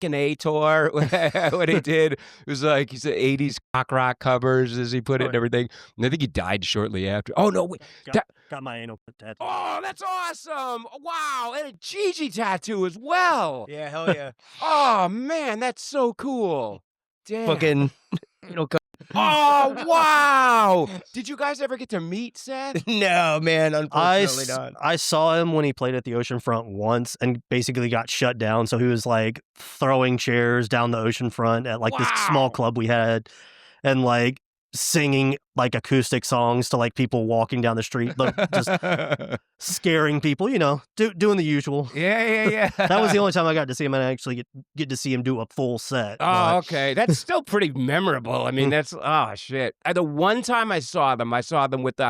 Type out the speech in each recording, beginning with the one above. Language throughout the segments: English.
A tour what he did. It was like he said 80s cock rock covers as he put it and everything. And I think he died shortly after. Oh no, wait. Got my anal tattoo. Oh, that's awesome. Wow. And a Gigi tattoo as well. Yeah, hell yeah. Oh man, that's so cool. Damn. Fucking Oh wow. Did you guys ever get to meet Seth? No, man, unfortunately not. I saw him when he played at the oceanfront once and basically got shut down. So he was like throwing chairs down the oceanfront at like this small club we had and like singing like acoustic songs to like people walking down the street, like, just scaring people, you know, doing the usual. Yeah. That was the only time I got to see him and I actually get to see him do a full set. Oh, okay. That's still pretty memorable. I mean, that's, oh, shit. The one time I saw them with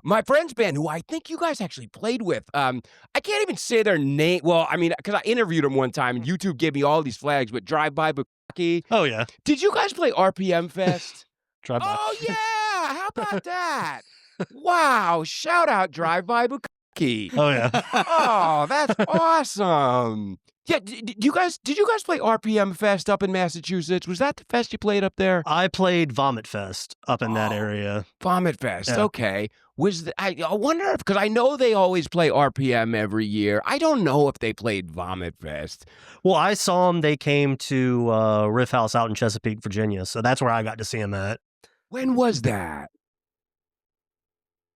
my friend's band, who I think you guys actually played with. I can't even say their name. Well, I mean, because I interviewed them one time and YouTube gave me all these flags with Drive By Bukkake. Oh, yeah. Did you guys play RPM Fest? Drive By. Oh, yeah. How about that? Wow. Shout out Drive By Bukkake. Oh, yeah. Oh, that's awesome. Yeah, did you guys play RPM Fest up in Massachusetts? Was that the fest you played up there? I played Vomit Fest up in that area. Vomit Fest, Yeah. Okay. I wonder if, because I know they always play RPM every year. I don't know if they played Vomit Fest. Well, I saw them. They came to Riff House out in Chesapeake, Virginia. So that's where I got to see them at. When was that?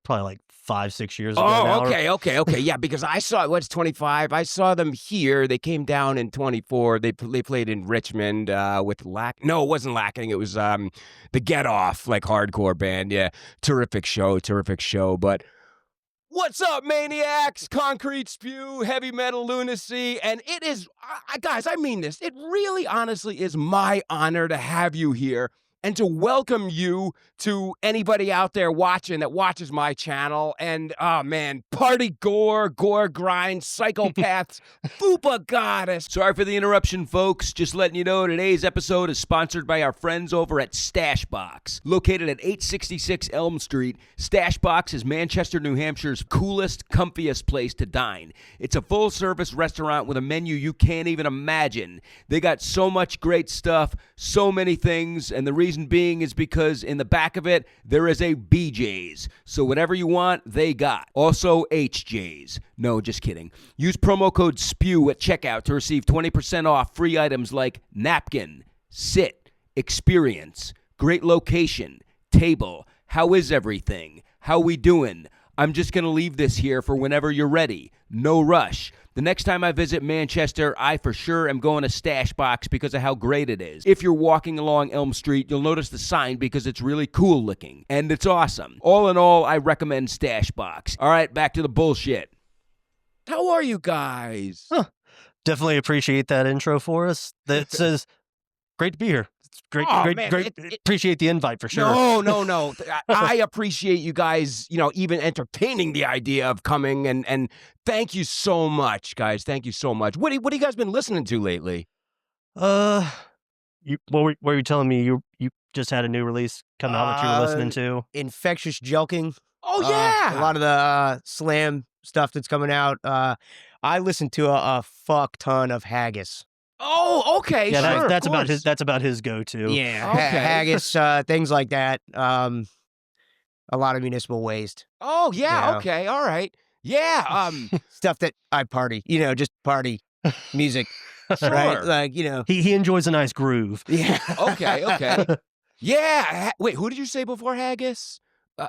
Probably like 5-6 years ago. Oh, okay. Yeah, because I saw, what's 25? I saw them here. They came down in 24. They played in Richmond with No, it wasn't Lacking. It was the Get Off, like hardcore band. Yeah, terrific show. But what's up, maniacs? Concrete Spew, heavy metal lunacy, and it is, guys, I mean this. It really, honestly, is my honor to have you here. And to welcome you to anybody out there watching that watches my channel. And, oh, man, Partygore, Goregrind, Psychopaths, FUPA Goddess. Sorry for the interruption, folks. Just letting you know today's episode is sponsored by our friends over at Stashbox. Located at 866 Elm Street, Stashbox is Manchester, New Hampshire's coolest, comfiest place to dine. It's a full-service restaurant with a menu you can't even imagine. They got so much great stuff, so many things, and the reason being is because in the back of it, there is a BJ's. So whatever you want, they got. Also, HJ's. No, just kidding. Use promo code SPEW at checkout to receive 20% off free items like napkin, sit, experience, great location, table, how is everything, how we doing. I'm just going to leave this here for whenever you're ready. No rush. The next time I visit Manchester, I for sure am going to Stashbox because of how great it is. If you're walking along Elm Street, you'll notice the sign because it's really cool looking. And it's awesome. All in all, I recommend Stashbox. All right, back to the bullshit. How are you guys? Huh. Definitely appreciate that intro for us. That says, great to be here. It's great. Appreciate the invite for sure. No. I appreciate you guys, even entertaining the idea of coming, and thank you so much, guys. Thank you so much. What have you guys been listening to lately? What were you telling me? You just had a new release come out that you were listening to? Infectious Jelking. Oh yeah, a lot of the slam stuff that's coming out. I listened to a fuck ton of Haggis. Oh, okay. Yeah, sure, that's about his go-to. Yeah, okay. Haggis, things like that. A lot of Municipal Waste. Oh yeah, okay, all right. Yeah, stuff that I party. Just party music. sure. Right? Like, He enjoys a nice groove. Yeah. Okay. Yeah. Wait, who did you say before Haggis?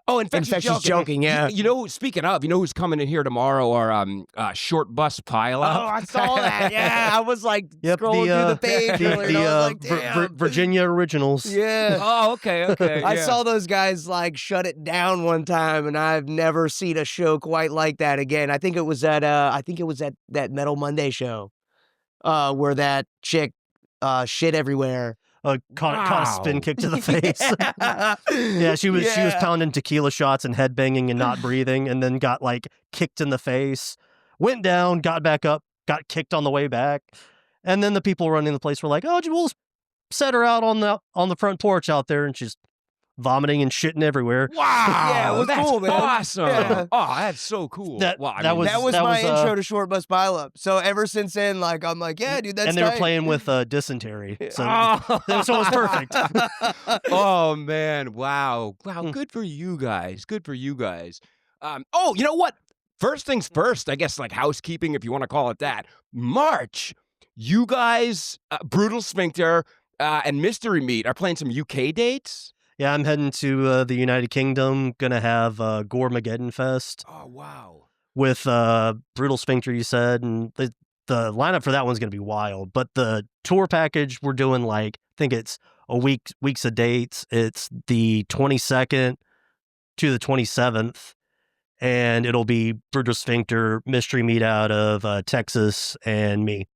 Infectious Joking, yeah. Speaking of, who's coming in here tomorrow? Our short bus pileup. Oh, I saw that. Yeah, I was like scrolling through the page earlier, and I was like, damn. Virginia Originals. Yeah. Oh, okay. I saw those guys like shut it down one time, and I've never seen a show quite like that again. I think it was at that Metal Monday show, where that chick shit everywhere. Caught a spin kick to the face. Yeah, she was pounding tequila shots and headbanging and not breathing, and then got like kicked in the face. Went down, got back up, got kicked on the way back, and then the people running the place were like, "Oh, we'll set her out on the front porch out there," and she's vomiting and shitting everywhere. Wow. Yeah, it was that's cool, man. awesome. Yeah. Oh, that's so cool. That- wow, I that mean, was- That was my intro to Short Bus Pileup. So ever since then, like, I'm like, yeah, dude, that's and they were tight. playing with dysentery. So, Oh. so it was perfect. Oh man, wow. Hmm. Good for you guys. Good for you guys. Oh, you know what? First things first, I guess, like housekeeping, if you want to call it that. March, you guys, Brutal Sphincter and Mystery Meat are playing some UK dates. Yeah, I'm heading to the United Kingdom. Gonna have Goremageddon Fest Oh wow. with Brutal Sphincter, you said, and the lineup for that one's gonna be wild. But the tour package we're doing, like, I think it's weeks of dates. It's the 22nd to the 27th, and it'll be Brutal Sphincter, Mystery Meat out of Texas, and me.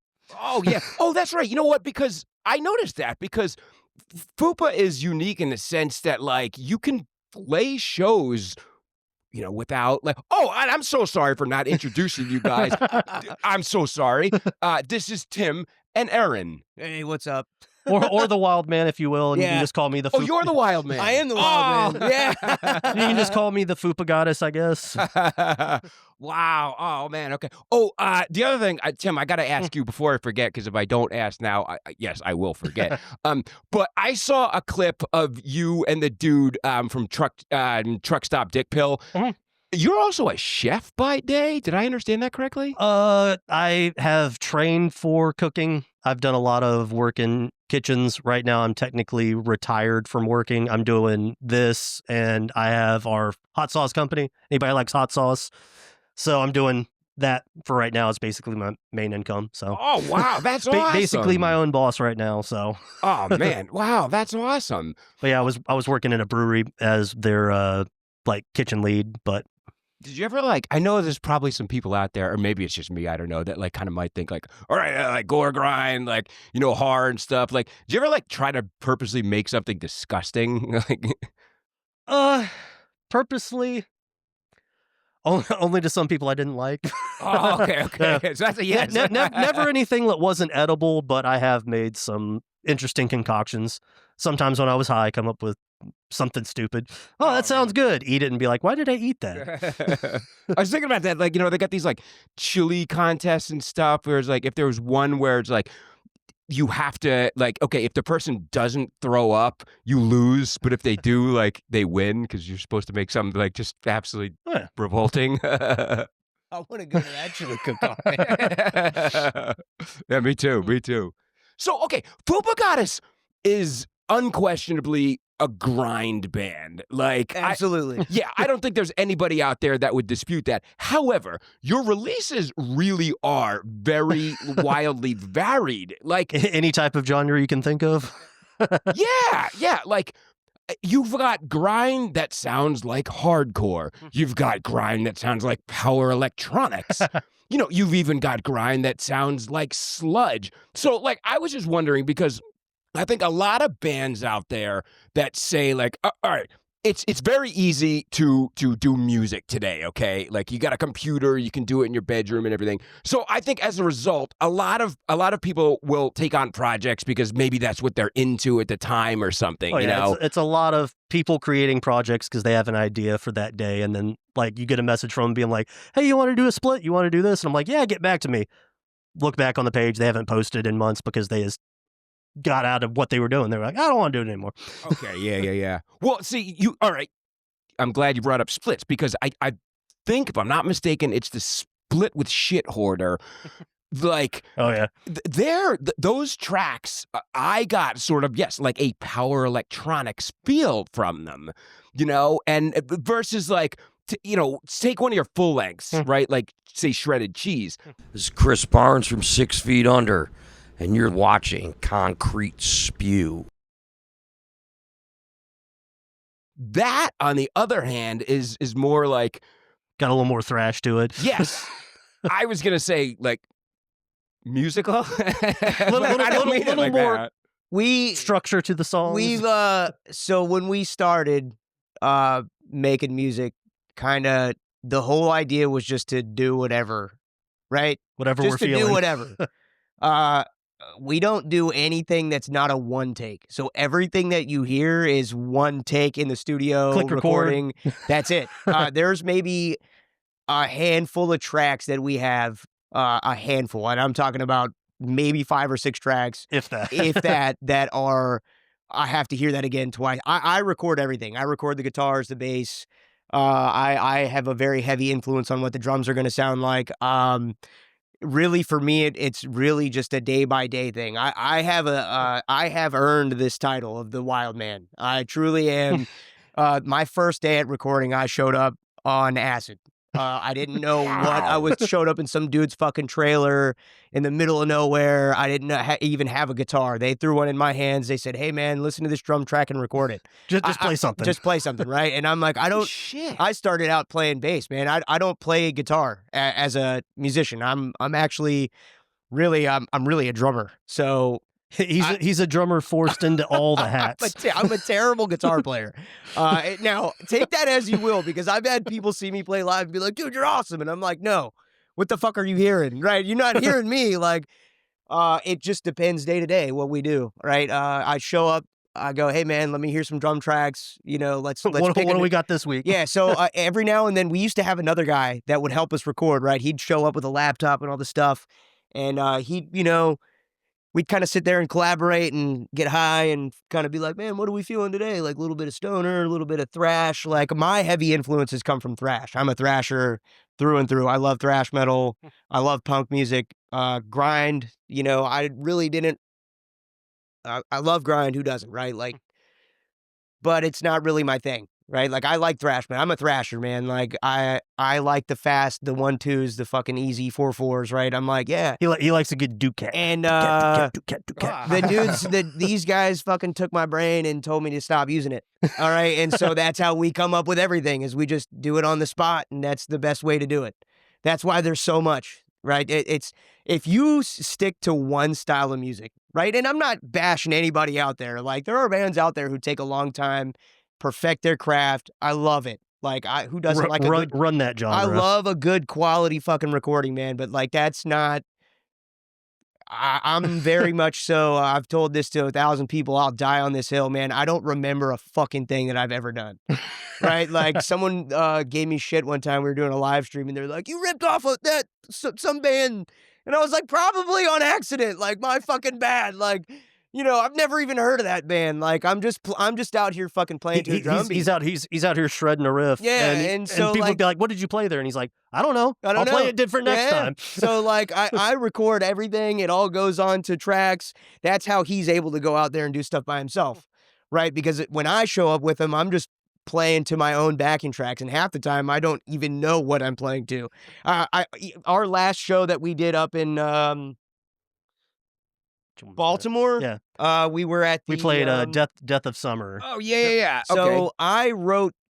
Oh yeah. Oh, that's right. You know what? Because I noticed that because FUPA is unique in the sense that, like, you can play shows, you know, without, like, oh, and I'm so sorry for not introducing you guys. I'm so sorry. This is Tim and Aaron. Hey, what's up? Or the Wild Man, if you will, and you Yeah. can just call me the Oh, Fupa. you're the wild man. I am the wild man. Yeah. You can just call me the FUPA Goddess, I guess. Wow. Oh man. Okay. Oh, the other thing, Tim, I got to ask you before I forget, because if I don't ask now, yes, I will forget. But I saw a clip of you and the dude from Truck Stop Dick Pill. Mhm. You're also a chef by day. Did I understand that correctly? I have trained for cooking. I've done a lot of work in kitchens. Right now, I'm technically retired from working. I'm doing this, and I have our hot sauce company. Anybody likes hot sauce? So I'm doing that for right now. It's basically my main income. So Oh wow, that's awesome. basically my own boss right now. So, Oh man, wow, that's awesome. but yeah, I was working in a brewery as their like kitchen lead, but. Did you ever, like, I know there's probably some people out there, or maybe it's just me, I don't know, that, like, kind of might think, like, all right, like Goregrind, like, you know, horror and stuff. Like, did you ever, like, try to purposely make something disgusting? Like, Purposely, only to some people I didn't like. oh, okay. So that's a yes. Never anything that wasn't edible, but I have made some interesting concoctions. Sometimes when I was high, I come up with something stupid. Oh, that sounds good. Eat it and be like, why did I eat that? I was thinking about that. Like, you know, they got these, like, chili contests and stuff, where it's like, if there was one where it's like, you have to, like, okay, if the person doesn't throw up, you lose, but if they do, like, they win, because you're supposed to make something, like, just absolutely Yeah. revolting. I want to go to that chili cook-off. Yeah, me too. So, okay, FUPA Goddess is unquestionably a grind band. Like, Absolutely. I don't think there's anybody out there that would dispute that. However, your releases really are very wildly varied. Like, Any type of genre you can think of. yeah, like, you've got grind that sounds like hardcore. You've got grind that sounds like power electronics. You know, you've even got grind that sounds like sludge. So, like, I was just wondering, because I think a lot of bands out there that say, like, all right, it's very easy to do music today, okay? Like, you got a computer, you can do it in your bedroom and everything. So I think as a result, a lot of people will take on projects because maybe that's what they're into at the time or something, Oh, you yeah, know? it's a lot of people creating projects because they have an idea for that day, and then, like, you get a message from them being like, hey, you want to do a split? You want to do this? And I'm like, yeah, get back to me. Look back on the page. They haven't posted in months because they just got out of what they were doing. They were like, I don't want to do it anymore. Okay, yeah. Well, see, all right. I'm glad you brought up splits, because I think, if I'm not mistaken, it's the Split with Shit Hoarder. Like, Oh, yeah. those tracks, I got sort of, yes, like a power electronics feel from them, you know, and versus, like, you know, take one of your full lengths, right? Like, say, Shredded Cheese. This is Chris Barnes from 6 Feet Under, and you're watching Concrete Spew. That, on the other hand, is more like, Got a little more thrash to it. yes, I was gonna say, like, musical. Little more that. We structure to the songs. We've so when we started making music, kind of the whole idea was just to do whatever, right? Whatever Just we're to feeling. do whatever. we don't do anything that's not a one take. So everything that you hear is one take in the studio, Click record. recording. That's it. There's maybe a handful of tracks that we have, a handful, and I'm talking about maybe 5 or 6 tracks, if that, that are, I have to hear that again twice. I record everything. I record the guitars, the bass. I have a very heavy influence on what the drums are going to sound like. Really, for me, it's really just a day by day thing. I have earned this title of the Wild Man. I truly am. My first day at recording, I showed up on acid. I didn't know what I was. Showed up in some dude's fucking trailer in the middle of nowhere. I didn't even have a guitar. They threw one in my hands. They said, "Hey man, listen to this drum track and record it. Just play something. Just play something, right?" And I'm like, I don't. Shit. I started out playing bass, man. I don't play guitar as a musician. I'm actually really I'm really a drummer. So he's a drummer forced into all the hats. I'm a terrible guitar player. Now, take that as you will, because I've had people see me play live and be like, "Dude, you're awesome," and I'm like, "No, what the fuck are you hearing? Right? You're not hearing me." Like, it just depends day to day what we do. Right? I show up. I go, "Hey man, let me hear some drum tracks. You know, let's what do we got this week?" Yeah, so every now and then we used to have another guy that would help us record. Right? He'd show up with a laptop and all this stuff, and we'd kind of sit there and collaborate and get high and kind of be like, "Man, what are we feeling today?" Like a little bit of stoner, a little bit of thrash. Like my heavy influences come from thrash. I'm a thrasher through and through. I love thrash metal. I love punk music. Grind, I really didn't. I love grind. Who doesn't, right? Like, but it's not really my thing, right? Like I like thrash, man. I'm a thrasher, man. Like I like the fast, the 1-2s, the fucking easy 4-4s, right? I'm like, yeah. He likes a good Ducat. And Ducat. these guys fucking took my brain and told me to stop using it. All right, and so that's how we come up with everything. Is we just do it on the spot, and that's the best way to do it. That's why there's so much, right? It's if you stick to one style of music, right? And I'm not bashing anybody out there. Like there are bands out there who take a long time, perfect their craft. I love it. Like who doesn't like run that genre? I love a good quality fucking recording, man. But like that's not. I'm very much so. I've told this to 1,000 people. I'll die on this hill, man. I don't remember a fucking thing that I've ever done. Right? Like someone gave me shit one time. We were doing a live stream, and they're like, "You ripped off of that some band," and I was like, "Probably on accident. Like my fucking bad. Like." I've never even heard of that band. Like, I'm just out here fucking playing to a drum beat. He's out here shredding a riff. Yeah, and so people would be like, "What did you play there?" And he's like, "I don't know. I'll play it different next time." So like, I record everything. It all goes on to tracks. That's how he's able to go out there and do stuff by himself, right? Because when I show up with him, I'm just playing to my own backing tracks, and half the time I don't even know what I'm playing to. Our last show that we did up in Baltimore. Yeah. We were at we played Death of Summer. Oh yeah. So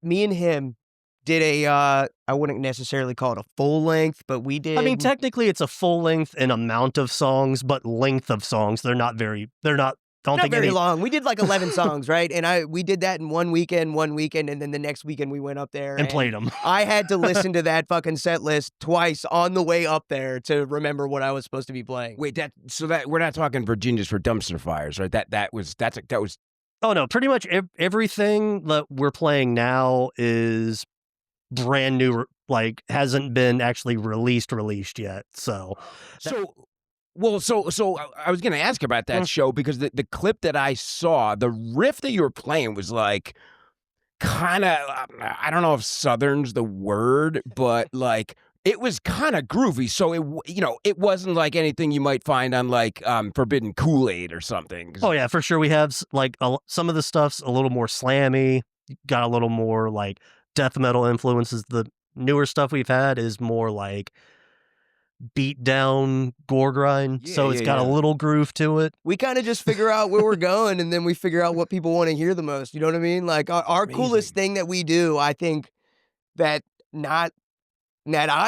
me and him did I wouldn't necessarily call it a full length, but we did. I mean, technically it's a full length in amount of songs, but length of songs, they're not very long. We did like 11 songs, right? And we did that in one weekend, and then the next weekend we went up there and played them. I had to listen to that fucking set list twice on the way up there to remember what I was supposed to be playing. Wait, that we're not talking Virginia's for dumpster fires, right? That was. Oh no, pretty much everything that we're playing now is brand new. Like hasn't been actually released yet. So. Well, so I was going to ask about that show because the clip that I saw, the riff that you were playing was like kind of, I don't know if Southern's the word, but like it was kind of groovy. So it wasn't like anything you might find on like Forbidden Kool-Aid or something. Oh yeah, for sure. We have like some of the stuff's a little more slammy, got a little more like death metal influences. The newer stuff we've had is more like beat down Goregrind, so it's got a little groove to it. We kind of just figure out where we're going, and then we figure out what people want to hear the most. You know what I mean? Like our coolest thing that we do, I think that I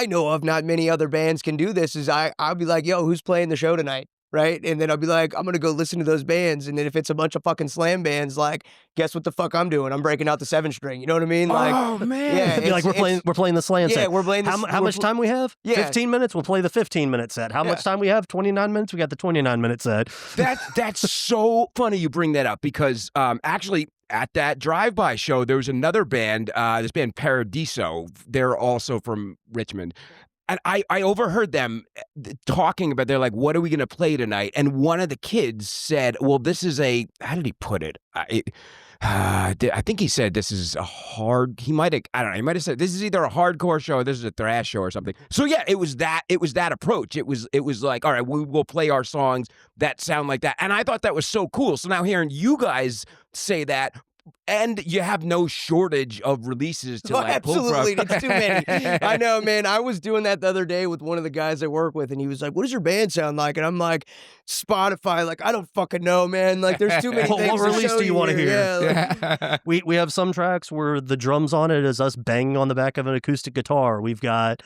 know of, not many other bands can do this. Is I'll be like, "Yo, who's playing the show tonight?" right? And then I'll be like, I'm gonna go listen to those bands, and then if it's a bunch of fucking slam bands, like, guess what the fuck I'm doing? I'm breaking out the 7-string. You know what I mean? Like, Oh man. yeah, Be like, we're playing the slam set. Yeah, we're playing. How much time we have? Yeah. 15 minutes. We'll play the 15-minute set. How much time we have? 29 minutes. We got the 29-minute set. That's so funny you bring that up because actually at that drive-by show there was another band, this band Paradiso. They're also from Richmond. And I overheard them talking about, they're like, what are we going to play tonight? And one of the kids said, well, this is a, how did he put it? I think he said this is a hard, he might have said this is either a hardcore show or this is a thrash show or something. So yeah, it was that approach. It was like, all right, we will play our songs that sound like that. And I thought that was so cool. So now hearing you guys say that, and you have no shortage of releases to like absolutely, pull from. it's too many. I know, man. I was doing that the other day with one of the guys I work with, and he was like, "What does your band sound like?" And I'm like, "Spotify." Like, I don't fucking know, man. Like, there's too many things. What release to show do you want to hear? Yeah, like, We have some tracks where the drums on it is us banging on the back of an acoustic guitar. We've got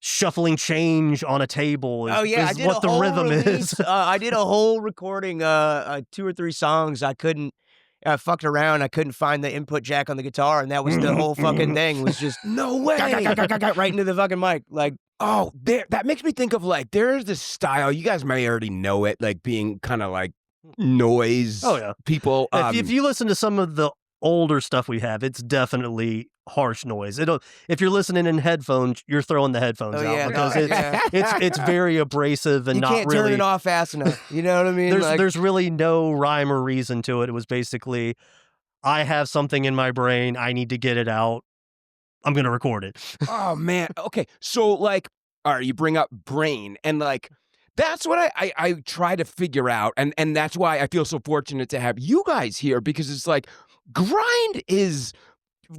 shuffling change on a table. I is did what a the whole rhythm release. is. I did a whole recording, 2 or 3 songs. I fucked around. I couldn't find the input jack on the guitar, and that was the whole fucking thing. Was just No way. right into the fucking mic. Like, Oh, that makes me think of like, there's this style, you guys may already know it, like being kind of like noise Oh, yeah. people. If you listen to some of the older stuff we have, it's definitely harsh noise. If you're listening in headphones, you're throwing the headphones oh out yeah, because no, it's yeah. it's very abrasive and You not can't really. turn it off fast enough. You know what I mean? There's really no rhyme or reason to it. It was basically, I have something in my brain. I need to get it out. I'm gonna record it. Oh man. Okay. So like, all right, you bring up brain and like, that's what I try to figure out. And that's why I feel so fortunate to have you guys here, because it's like, grind is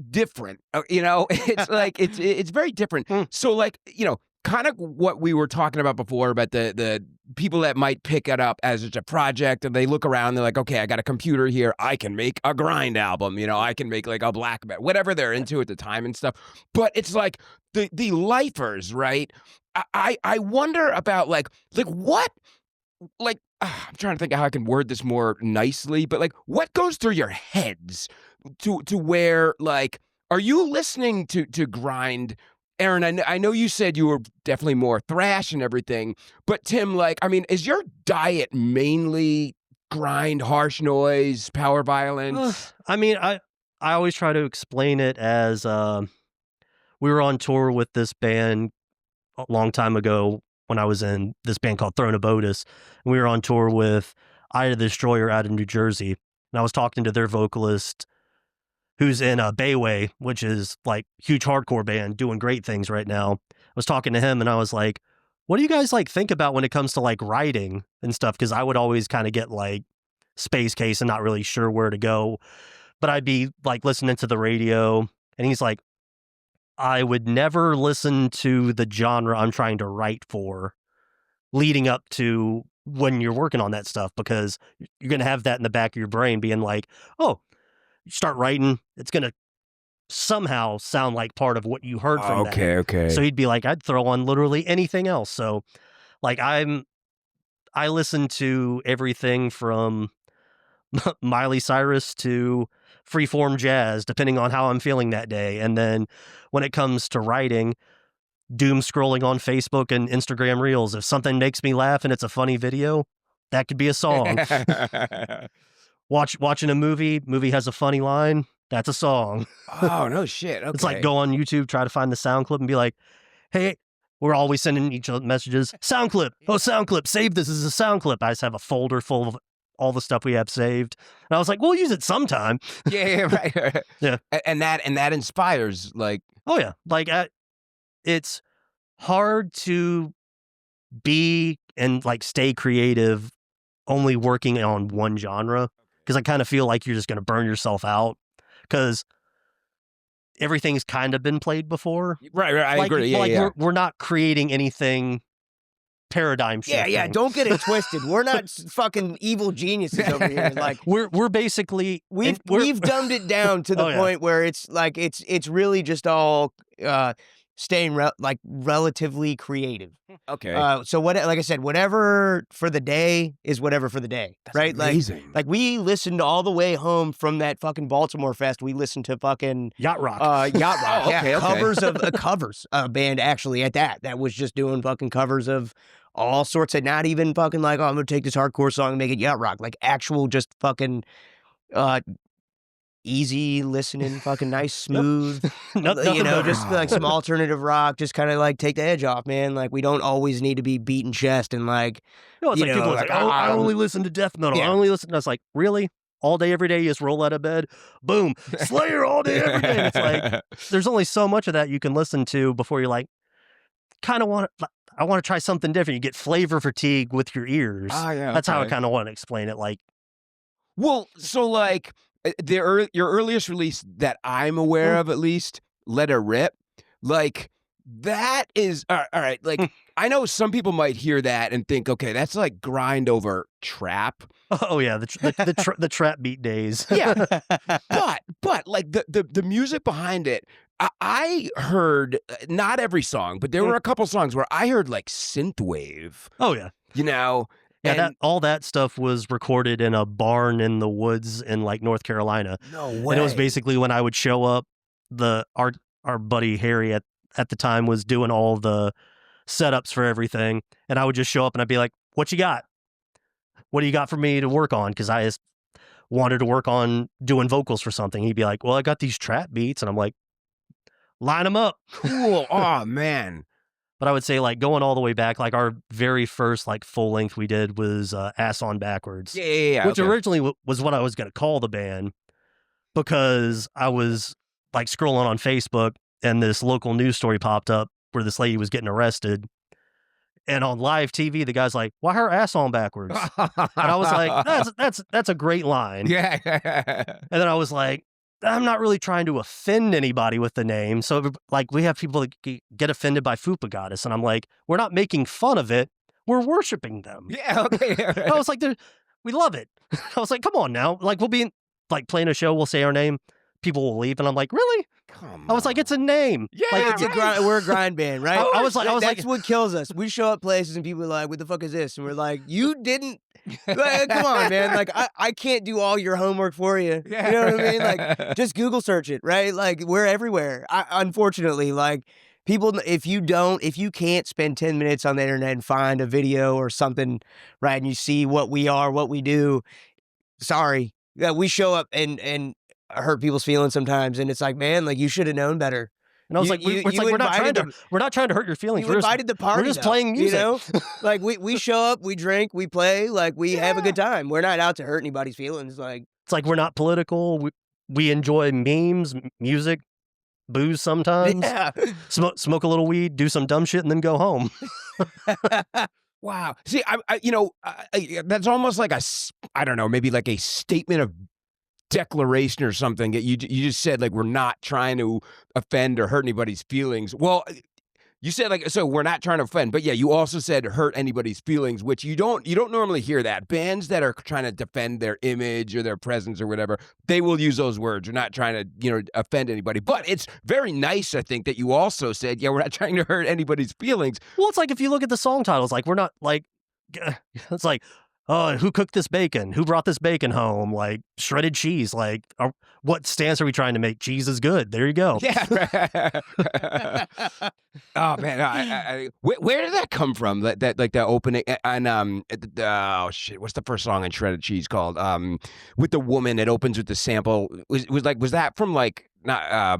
different. You know, it's like, it's very different. So like, you know, kind of what we were talking about before about the people that might pick it up as it's a project and they look around, they're like, okay, I got a computer here. I can make a grind album. You know, I can make like a black metal, whatever they're into at the time and stuff. But it's like the lifers, right? I wonder about like what, like, I'm trying to think of how I can word this more nicely, but like what goes through your heads to where like, are you listening to grind? Aaron, I know you said you were definitely more thrash and everything, but Tim, like, I mean, is your diet mainly grind, harsh noise, power violence? I mean, I always try to explain it as we were on tour with this band a long time ago when I was in this band called Throne of Goddess, and we were on tour with Ida the Destroyer out of New Jersey, and I was talking to their vocalist, who's in Bayway, which is like huge hardcore band doing great things right now. I was talking to him and I was like, what do you guys like think about when it comes to like writing and stuff? Because I would always kind of get like space case and not really sure where to go. But I'd be like listening to the radio and he's like, I would never listen to the genre I'm trying to write for leading up to when you're working on that stuff, because you're going to have that in the back of your brain being like, oh, you start writing, it's going to somehow sound like part of what you heard from that. Okay. So he'd be like, I'd throw on literally anything else. So like I listen to everything from Miley Cyrus to freeform jazz, depending on how I'm feeling that day. And then when it comes to writing, doom scrolling on Facebook and Instagram Reels. If something makes me laugh and it's a funny video, that could be a song. Watching a movie has a funny line, that's a song. Oh, no shit. Okay. It's like go on YouTube, try to find the sound clip and be like, hey, we're always sending each other messages. Sound clip. Oh, sound clip. Save this as a sound clip. I just have a folder full of all the stuff we have saved. And I was like, we'll use it sometime. Yeah, right. Yeah. And that inspires, like. Oh, yeah. Like, it's hard to be and like stay creative only working on one genre, because I kind of feel like you're just going to burn yourself out because everything's kind of been played before. Right. I agree. Yeah, like we're not creating anything paradigm shifting. Yeah. Don't get it twisted. We're not fucking evil geniuses over here. Like we're basically we've dumbed it down to the point where it's like it's really just all staying relatively creative. Okay. So what, like I said, whatever for the day is whatever for the day, That's right? amazing. Like we listened all the way home from that fucking Baltimore Fest. We listened to fucking Yacht Rock. Yacht Rock. Oh, Yeah, okay, okay. covers of covers band actually at that was just doing fucking covers of all sorts of, not even fucking like, oh, I'm gonna take this hardcore song and make it Yacht Rock, like actual just fucking easy listening, fucking nice, smooth, Nothing better. just like some alternative rock, just kind of like take the edge off, man. Like we don't always need to be beating chest and like, No, it's you like people know, are like, like, oh, I only listen to death metal. Yeah. I only listen. I was like, really? All day, every day, you just roll out of bed, boom, Slayer all day, every day. And it's like, there's only so much of that you can listen to before you're like, kind of want to, I want to try something different. You get flavor fatigue with your ears. Yeah, That's how I okay. kind of want to explain it. Like, Well, so like your earliest release that I'm aware of, at least, Let It Rip, like that is all right. Like I know some people might hear that and think, okay, that's like grind over trap. oh yeah, the trap beat days. Yeah, but like the music behind it, I heard not every song, but there were a couple songs where I heard like synthwave. Oh yeah. You know. Yeah, all that stuff was recorded in a barn in the woods in like North Carolina. No way. And it was basically when I would show up, our buddy Harry at the time was doing all the setups for everything, and I would just show up and I'd be like, "What you got? What do you got for me to work on?" Because I just wanted to work on doing vocals for something. He'd be like, "Well, I got these trap beats," and I'm like, "Line them up." Cool. Oh man. But I would say, like, going all the way back, like our very first like full length we did was Ass on Backwards. Yeah. Which originally was what I was going to call the band, because I was like scrolling on Facebook and this local news story popped up where this lady was getting arrested. And on live TV, the guy's like, "Why her ass on backwards?" And I was like, that's a great line. Yeah. And then I was like, I'm not really trying to offend anybody with the name. So like we have people that get offended by FUPA Goddess. And I'm like, we're not making fun of it. We're worshiping them. Yeah. Okay. I was like, we love it. I was like, come on now. Like we'll be like playing a show. We'll say our name. People will leave. And I'm like, really? Come I was like, it's a name. Yeah, like, It's a grind, we're a grind band, right? I was like, that's what kills us. We show up places and people are like, "What the fuck is this?" And we're like, "You didn't." Like, come on, man. Like I can't do all your homework for you. Yeah. You know what I mean? Like just Google search it, right? Like we're everywhere. Unfortunately, like people, if you can't spend 10 minutes on the internet and find a video or something, right, and you see what we are, what we do, sorry. Yeah, we show up and hurt people's feelings sometimes, and it's like, man, like you should have known better. And I was like, we're not trying to hurt your feelings. You invited the party. We're just playing music. You know, like we show up, we drink, we play, like we have a good time. We're not out to hurt anybody's feelings. Like it's like we're not political. We enjoy memes, music, booze sometimes. Yeah. Smoke a little weed, do some dumb shit, and then go home. Wow. See, that's almost like I don't know, maybe like a statement of declaration or something that you just said, like, we're not trying to offend or hurt anybody's feelings. Well, you said like, so we're not trying to offend, but yeah, you also said hurt anybody's feelings, which you don't normally hear that. Bands that are trying to defend their image or their presence or whatever, they will use those words. You're not trying to, offend anybody. But it's very nice, I think, that you also said, yeah, we're not trying to hurt anybody's feelings. Well, it's like if you look at the song titles, like we're not like, it's like, oh, who cooked this bacon? Who brought this bacon home? Like shredded cheese. Like, what stance are we trying to make? Cheese is good. There you go. Yeah. Oh man, where did that come from? That like the opening and oh shit, what's the first song in Shredded Cheese called? With the woman, it opens with the sample. Was that from like not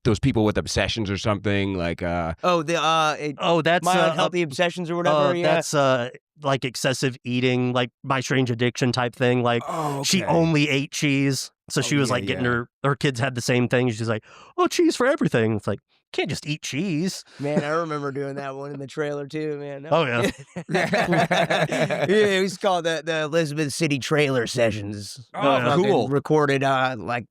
those people with obsessions or something like that's My Unhealthy Obsessions or whatever. Yeah. That's like excessive eating, like My Strange Addiction type thing. Like she only ate cheese, so she was like getting her kids had the same thing. She's like, oh, cheese for everything. It's like, can't just eat cheese. Man, I remember doing that one in the trailer too, man. Oh yeah. Yeah, we used to call it the Elizabeth City Trailer Sessions. Oh, cool. Recorded like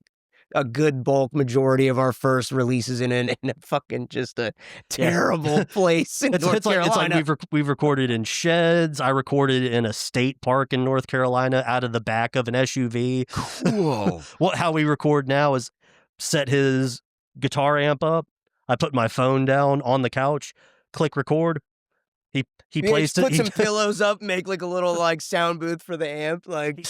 a good bulk majority of our first releases in a fucking just a terrible place in North Carolina. It's like we've recorded in sheds. I recorded in a state park in North Carolina out of the back of an SUV. Cool. How we record now is set his guitar amp up. I put my phone down on the couch, click record. He plays Put he- some pillows up, make like a little like sound booth for the amp. Like,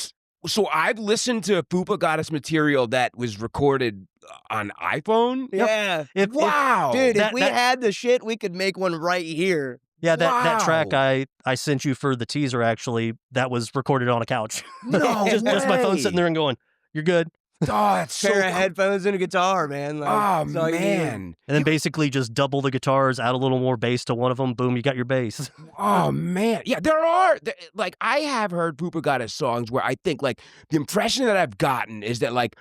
So I've listened to FUPA Goddess material that was recorded on iPhone. yeah. Wow. Dude, That- if we that- had the shit, we could make one right here. Yeah, that track Wow. I sent you for the teaser, actually, that was recorded on a couch. No just my phone sitting way. there and going, "You're good." Oh, that's so Pair of cool. headphones and a guitar, man. Like, Oh, that's all you need. man. And then basically just double the guitars, add a little more bass to one of them. Boom, you got your bass. Oh, man. Yeah, there are, like, I have heard FUPA Goddess songs where I think, like, the impression that I've gotten is that, like,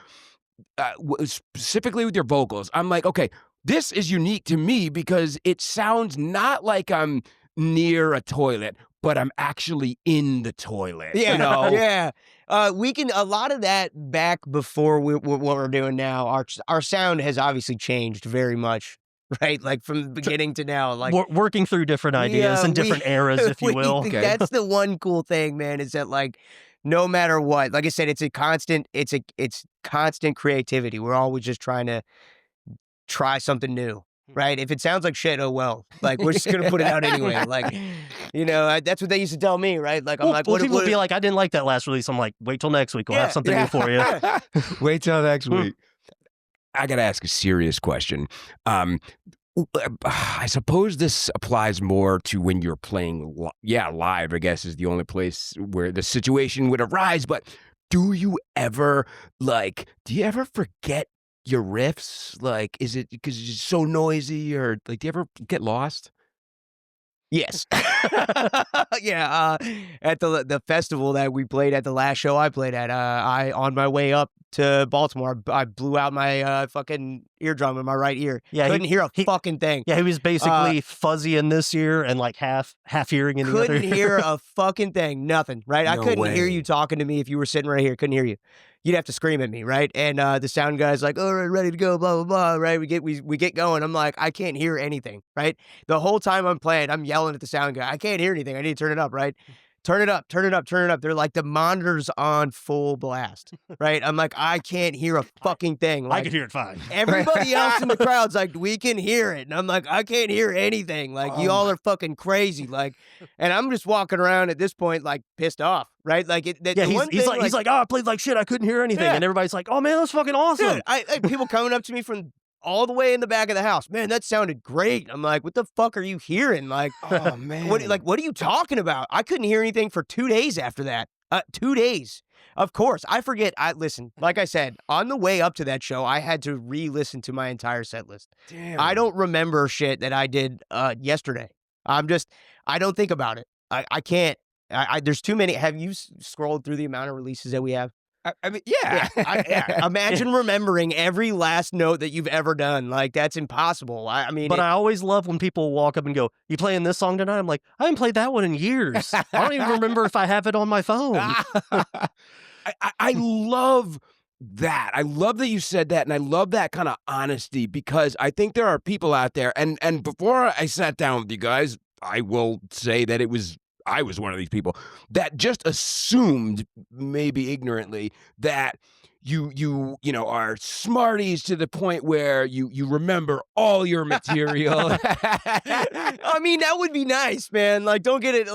specifically with your vocals, I'm like, okay, this is unique to me because it sounds not like I'm near a toilet, but I'm actually in the toilet. Yeah, You know? yeah. We can a lot of that back before what we're doing now. Our sound has obviously changed very much, right? Like from the beginning to now. Like Working through different ideas and different eras, if you will. Okay. That's the one cool thing, man. Is that like no matter what, like I said, it's constant creativity. We're always just trying to try something new. Right? If it sounds like shit, oh well. Like we're just gonna put it out anyway. Like, that's what they used to tell me, right? Like I'm like, well, what? people would be like, "I didn't like that last release." I'm like, "Wait till next week. We'll have something new for you." Wait till next week. I got to ask a serious question. I suppose this applies more to when you're playing, live, I guess, is the only place where the situation would arise. But do you ever forget your riffs? Like, is it because it's so noisy, or like, do you ever get lost? Yes. Yeah. At the festival that we played at, the last show I played at, on my way up to Baltimore, I blew out my fucking eardrum in my right ear. Yeah, Couldn't hear a fucking thing. Yeah, he was basically fuzzy in this ear and like half hearing in the other. Couldn't hear a fucking thing. Nothing. Right? I No couldn't hear way. you talking to me if you were sitting right here. Couldn't hear you. You'd have to scream at me, right? And the sound guy's like, "All right, ready to go, blah blah blah." Right? We get going. I'm like, I can't hear anything. Right? The whole time I'm playing, I'm yelling at the sound guy. I can't hear anything. I need to turn it up. Right? Turn it up, turn it up, turn it up. They're like, the monitor's on full blast. Right? I'm like, I can't hear a fucking thing. I Like, could hear it fine. everybody else in the crowd's like, we can hear it. And I'm like, I can't hear anything. Like, you all are fucking crazy. Like, and I'm just walking around at this point, like, pissed off, right? Like, Yeah, he's like, "Oh, I played like shit. I couldn't hear anything." Yeah. And everybody's like, "Oh man, that's fucking awesome." dude, I people coming up to me from all the way in the back of the house. "Man, that sounded great." I'm like, what the fuck are you hearing? Like, Oh man, what are you talking about? I couldn't hear anything for 2 days after that. 2 days. Of course, I forget. Listen, like I said, on the way up to that show, I had to re-listen to my entire set list. Damn. I don't remember shit that I did yesterday. I don't think about it. I can't. There's too many. Have you scrolled through the amount of releases that we have? I mean, yeah. Imagine remembering every last note that you've ever done. Like, that's impossible. I mean, But I always love when people walk up and go, "You playing this song tonight?" I'm like, "I haven't played that one in years. I don't even remember if I have it on my phone." I love that. I love that you said that, and I love that kind of honesty, because I think there are people out there, and before I sat down with you guys, I will say that I was one of these people that just assumed, maybe ignorantly, that you are smarties to the point where you remember all your material. I mean, that would be nice, man. Like, don't get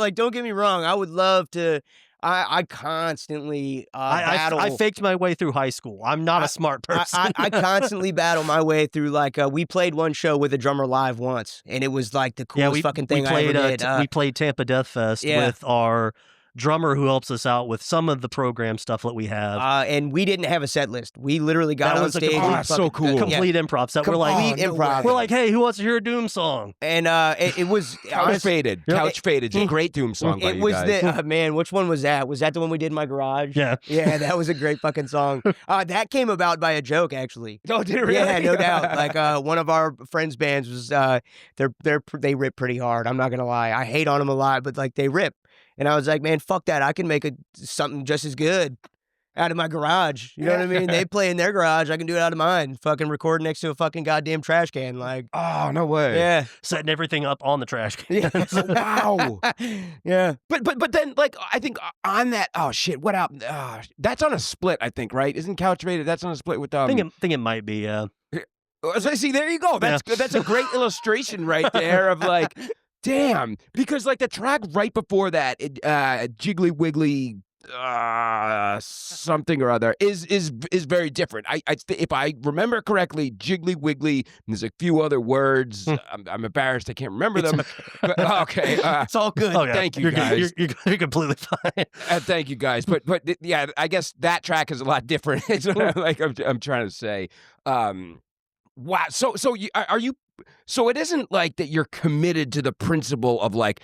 me wrong. I would love to. I constantly battle. I faked my way through high school. I'm not a smart person. I constantly battle my way through. Like, we played one show with a drummer live once, and it was like the coolest fucking thing I ever did. We played Tampa Death Fest with our drummer who helps us out with some of the program stuff that we have. And we didn't have a set list. We literally got That on was a stage. complete- and so fucking- cool. Complete improv set. We're like, Complete improv. we're like, "Hey, who wants to hear a Doom song?" And it was Couch Faded. Couch Faded. It's a great Doom song by It you was guys. man. Which one was that? Was that the one we did in my garage? Yeah. Yeah, that was a great fucking song. That came about by a joke, actually. Oh, did it really? Yeah, no doubt. Like, one of our friends' bands was they rip pretty hard. I'm not gonna lie. I hate on them a lot, but like, they rip. And I was like, man, fuck that. I can make something just as good out of my garage. You know what I mean? They play in their garage. I can do it out of mine. Fucking record next to a fucking goddamn trash can. Like, Oh, no way. yeah. Setting everything up on the trash can. Yeah. Wow. Yeah. But then, like, I think on that, oh shit, what album? That's on a split, I think, right? Isn't Couch Faded? That's on a split with I think it might be. So see, there you go. That's good. That's a great illustration right there of like, damn, because like the track right before that, Jiggly Wiggly something or other is very different. If I remember correctly, Jiggly Wiggly. There's a few other words. I'm embarrassed I can't remember them. But, okay, It's all good. Oh, yeah. Thank you, You're, guys. You're completely fine. Thank you, guys. But yeah, I guess that track is a lot different. It's like I'm trying to say. Wow. So are you? So it isn't like that you're committed to the principle of like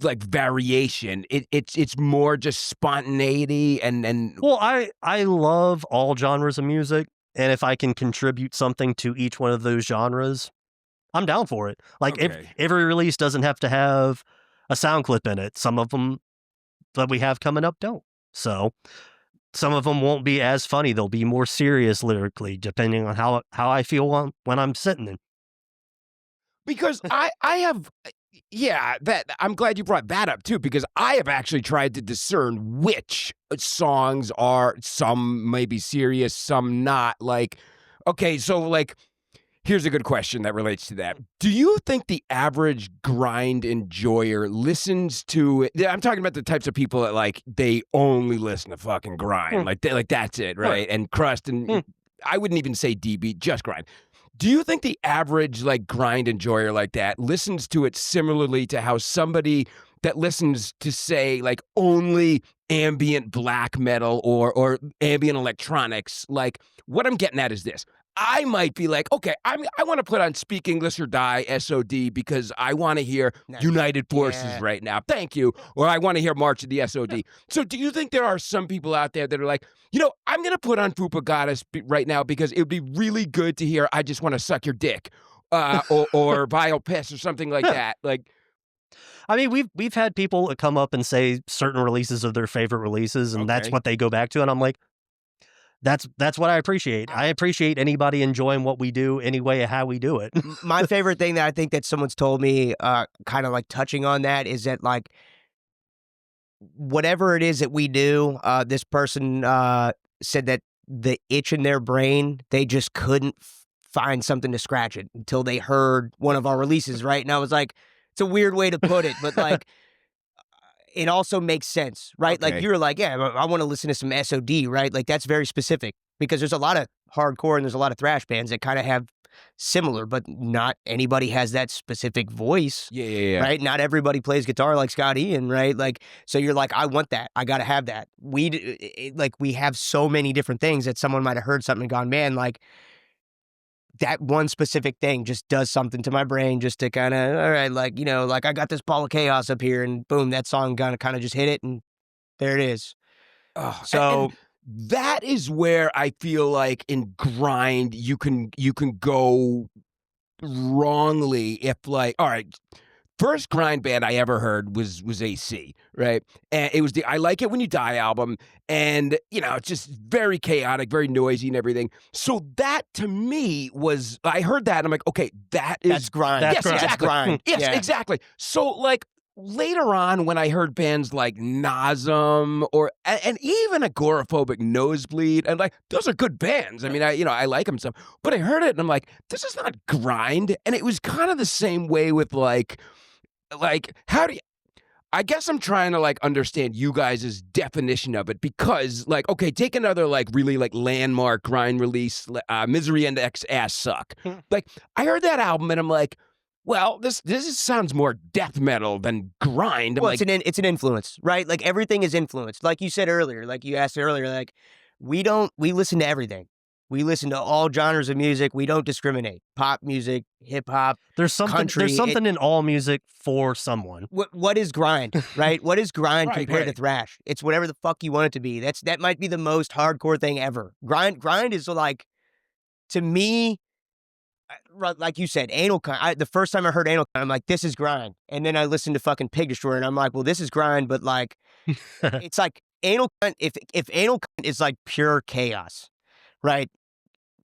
variation. It's more just spontaneity and. Well, I love all genres of music, and if I can contribute something to each one of those genres, I'm down for it. Like Okay. every release doesn't have to have a sound clip in it. Some of them that we have coming up don't. So some of them won't be as funny. They'll be more serious lyrically, depending on how I feel when I'm sitting in. Because I have, yeah, that I'm glad you brought that up too, because I have actually tried to discern which songs are, some may be serious, some not. Like, okay, so like, here's a good question that relates to that. Do you think the average grind enjoyer listens to, I'm talking about the types of people that like, they only listen to fucking grind, like that's it, right? And crust, and I wouldn't even say DB, just grind. Do you think the average like grind enjoyer like that listens to it similarly to how somebody that listens to say like only ambient black metal or ambient electronics, like what I'm getting at is this. I might be like, okay, I want to put on Speak English or Die, SOD, because I want to hear United Forces right now. Thank you. Or I want to hear March of the SOD. So do you think there are some people out there that are like, you know, I'm going to put on FUPA Goddess right now because it would be really good to hear I Just Want to Suck Your Dick or Vile Piss or something like that. Like, I mean, we've had people come up and say certain releases of their favorite releases, and that's what they go back to. And I'm like, that's what I appreciate. I appreciate anybody enjoying what we do anyway, how we do it. My favorite thing that I think that someone's told me, kind of like touching on that, is that like whatever it is that we do, this person said that the itch in their brain, they just couldn't find something to scratch it until they heard one of our releases, right? And I was like, it's a weird way to put it, but like, it also makes sense, right? Okay. Like you're like, yeah, I want to listen to some SOD, right? Like that's very specific because there's a lot of hardcore and there's a lot of thrash bands that kind of have similar, but not anybody has that specific voice. Yeah. Right? Not everybody plays guitar like Scott Ian, right? Like, so you're like, I want that. I got to have that. We have so many different things that someone might have heard something and gone, man, like that one specific thing just does something to my brain just to kind of, all right, like, you know, like I got this Ball of Chaos up here and boom, that song kind of just hit it and there it is. So that is where I feel like in grind you can go wrongly if like, all right, first grind band I ever heard was AC, right? And it was the I Like It When You Die album, and you know, it's just very chaotic, very noisy and everything. So that to me was, I heard that and I'm like, okay, that's grind. Yes, exactly. That's grind. Yes, exactly. So like later on when I heard bands like Nasm and even Agoraphobic Nosebleed, and like those are good bands. I mean, I like them some, but I heard it and I'm like, this is not grind. And it was kind of the same way with like how do you, I guess I'm trying to like understand you guys' definition of it, because like, okay, take another like really like landmark grind release, Misery Index Ass Suck. Like I heard that album and I'm like, well, this sounds more death metal than grind. Well, it's an influence, right? Like everything is influenced. Like you said earlier, like you asked earlier, like we listen to everything. We listen to all genres of music. We don't discriminate. Pop music, hip hop, There's something country. There's something in all music for someone. What is grind, right? What is grind Right, compared to right. thrash? It's whatever the fuck you want it to be. That might be the most hardcore thing ever. Grind is like, to me, like you said, anal cunt. The first time I heard anal cunt, I'm like, this is grind. And then I listened to fucking Pig Destroyer, and I'm like, well, this is grind, but like, it's like anal cunt. If anal cunt is like pure chaos, right?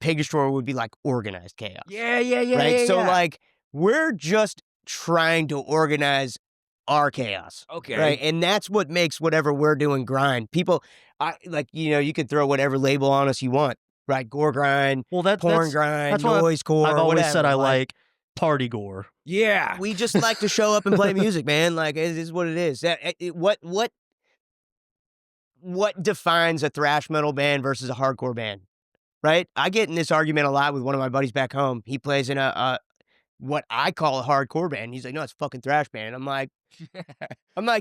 Pig Destroyer would be like organized chaos. Yeah. Right? So like, we're just trying to organize our chaos. Okay. Right? And that's what makes whatever we're doing grind. People, you could throw whatever label on us you want. right? Gore grind, Well, porn grind, that's why noisecore. I've always whatever. said I like Partygore. Yeah. We just like to show up and play music, man. Like it is what it is. What defines a thrash metal band versus a hardcore band, right? I get in this argument a lot with one of my buddies back home. He plays in a what I call a hardcore band. He's like, no, it's a fucking thrash band. I'm like,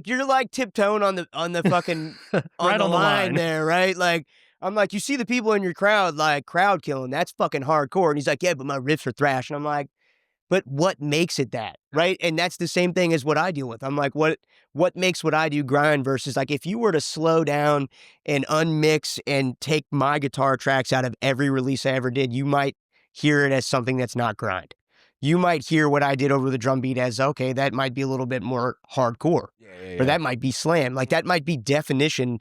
you're like tiptoeing on the fucking Right on the line there, right? Like, I'm like, you see the people in your crowd like crowd killing. That's fucking hardcore. And he's like, yeah, but my riffs are thrash. And I'm like, but what makes it that, right? And that's the same thing as what I deal with. I'm like, what makes what I do grind versus like if you were to slow down and unmix and take my guitar tracks out of every release I ever did, you might hear it as something that's not grind. You might hear what I did over the drum beat as, okay, that might be a little bit more hardcore. Or that might be slam. Like that might be definition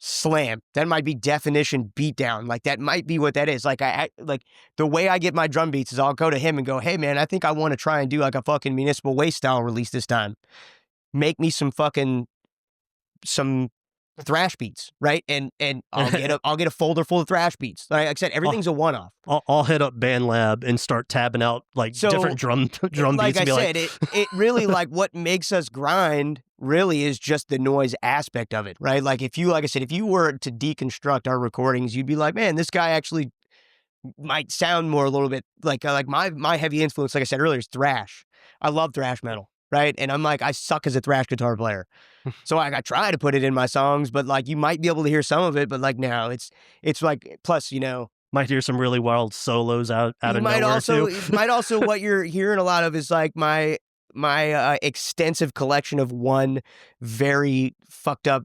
slam. That might be definition beatdown. Like that might be what that is. Like I like the way I get my drum beats is I'll go to him and go, hey man, I think I want to try and do like a fucking Municipal Waste style release this time. Make me some thrash beats, right? And I'll get a folder full of thrash beats. Like I said, everything's a one-off. I'll hit up BandLab and start tabbing out like different drum like beats. I said, it really like what makes us grind really is just the noise aspect of it, right? Like if you were to deconstruct our recordings, you'd be like, man, this guy actually might sound more a little bit like my heavy influence, like I said earlier, is thrash. I love thrash metal, right? And I'm like, I suck as a thrash guitar player. So like I try to put it in my songs, but like you might be able to hear some of it, but like no, it's like plus, might hear some really wild solos out of nowhere too. Might also what you're hearing a lot of is like my extensive collection of one very fucked up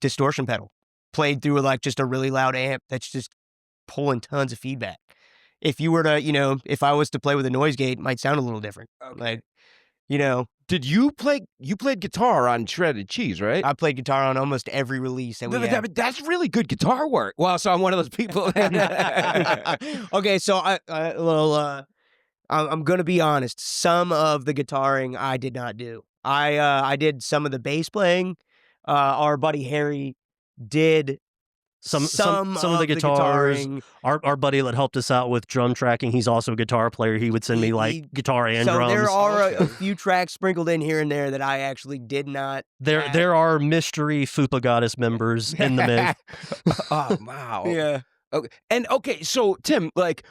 distortion pedal played through like just a really loud amp that's just pulling tons of feedback. If you were to, if I was to play with a noise gate, it might sound a little different. Okay. Like, Did you played guitar on Shredded Cheese, right? I played guitar on almost every release that we had. That's really good guitar work. Well, so I'm one of those people. Okay, so I'm gonna be honest. Some of the guitaring I did not do. I did some of the bass playing. Our buddy Harry did some of the guitars. Our buddy that helped us out with drum tracking, he's also a guitar player. He would send me like guitar and drums. So there are a few tracks sprinkled in here and there that I actually did not. There are mystery FUPA Goddess members in the mix. Oh wow. Yeah. Okay. So Tim, like,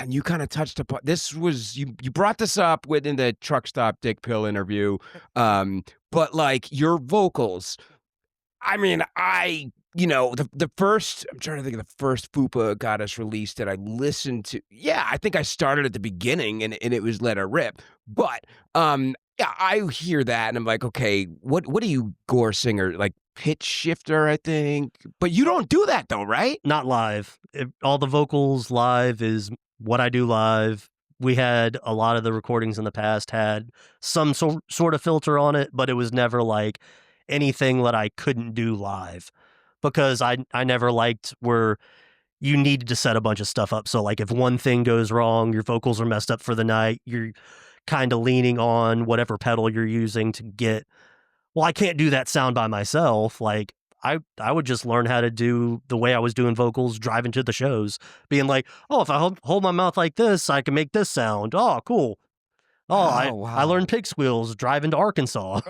you kind of touched upon this. Was you brought this up within the Truck Stop Dick Pill interview? But like your vocals. I mean, the first, I'm trying to think of the first FUPA Goddess release that I listened to. Yeah, I think I started at the beginning and it was Let Her Rip. But yeah, I hear that and I'm like, okay, what do you Gore singer? Like pitch shifter, I think. But you don't do that though, right? Not live. All the vocals live is what I do live. We had a lot of the recordings in the past had some sort of filter on it, but it was never like anything that I couldn't do live. Because I never liked where you needed to set a bunch of stuff up. So like if one thing goes wrong, your vocals are messed up for the night, you're kind of leaning on whatever pedal you're using to get, well, I can't do that sound by myself. Like I would just learn how to do the way I was doing vocals driving to the shows, being like, oh, if I hold my mouth like this, I can make this sound. Oh, cool. Oh, wow. I learned pig squeals driving to Arkansas.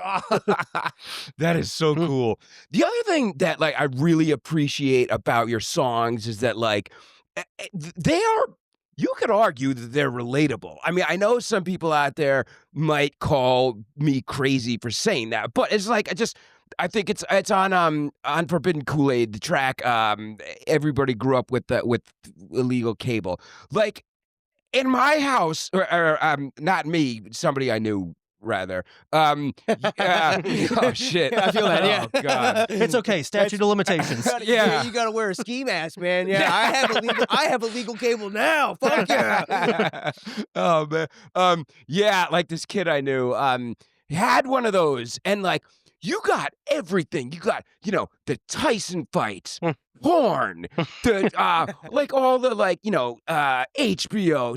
That is so cool. The other thing that like I really appreciate about your songs is that like they are, you could argue that they're relatable. I mean, I know some people out there might call me crazy for saying that, but it's like I think it's on Forbidden Kool-Aid, the track Everybody Grew Up with Illegal Cable. Like in my house, or not me, somebody I knew rather. Oh shit! I feel that. Yeah. Oh god. It's okay. Statute of limitations. Yeah, you gotta wear a ski mask, man. Yeah, I have a legal cable now. Fuck yeah. Oh man. Yeah, like this kid I knew had one of those, and like you got everything. You got the Tyson fights. Porn, like all the HBO,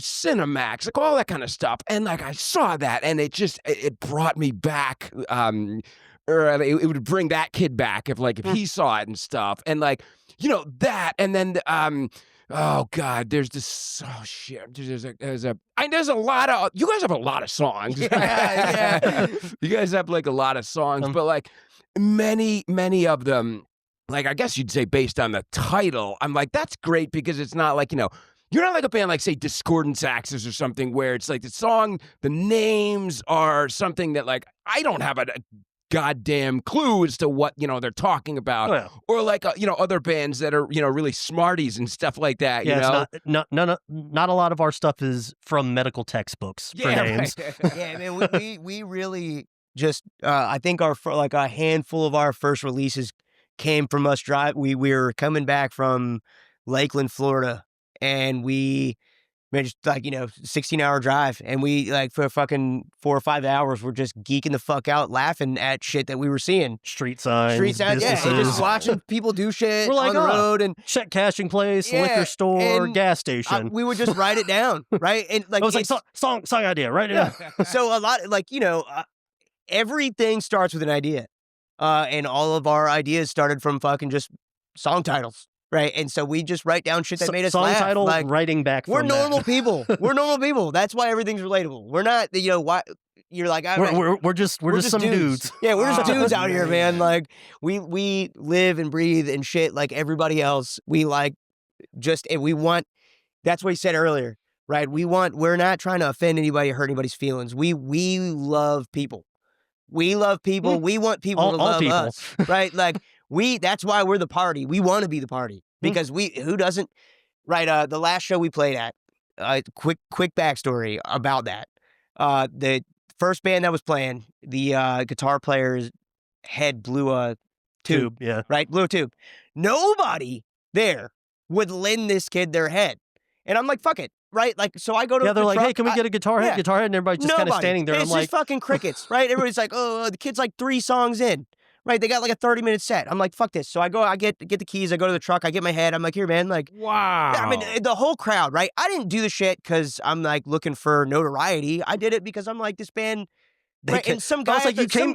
Cinemax, like all that kind of stuff, and like I saw that, and it brought me back, or it would bring that kid back if he saw it and stuff, and like that, and then Oh God, there's this. Oh shit, there's a lot of. You guys have a lot of songs. Yeah. You guys have like a lot of songs, but like many of them, like I guess you'd say based on the title. I'm like, that's great because it's not like you're not like a band like say Discordance Axis or something where it's like the song, the names are something that like I don't have a goddamn clue as to what they're talking about, or like other bands that are really smarties and stuff like that. It's not a lot of our stuff is from medical textbooks for names. Right. Yeah, man, we really just I think like a handful of our first releases came from us we were coming back from Lakeland, Florida, and we just like 16-hour drive, and we like for fucking 4 or 5 hours we're just geeking the fuck out laughing at shit that we were seeing, street signs, yeah, and just watching people do shit on the road, and check cashing place, liquor store, gas station. We would just write it down, right? And like I was like, song idea, write it down. So a lot like everything starts with an idea, and all of our ideas started from fucking just song titles. Right, and so we just write down shit that made us song laugh. Title, like, writing back from we're normal people. We're normal people. That's why everything's relatable. We're not, why you're like, we're just some dudes. Yeah, we're just dudes out here, man. Like we live and breathe and shit like everybody else. We like and we want. That's what he said earlier, right? We're not trying to offend anybody or hurt anybody's feelings. We love people. We love people. We want people to love us, right? Like. That's why we're the party. We want to be the party because who doesn't, right? The last show we played at, quick backstory about that. The first band that was playing, the guitar player's head blew a tube. Yeah. Right? Blew a tube. Nobody there would lend this kid their head. And I'm like, fuck it. Right? Like, so I go to they're like, truck, hey, can we get a guitar head? Guitar head, and everybody's just kind of standing there. It's I'm just like, fucking crickets, right? Everybody's like, oh, the kid's like 3 songs in. Right, they got like a 30-minute set. I'm like, fuck this. So I get the keys. I go to the truck. I get my head. I'm like, here, man. Like, wow. I mean, the whole crowd, right? I didn't do the shit because I'm like looking for notoriety. I did it because I'm like this band. Right? And some guy, you came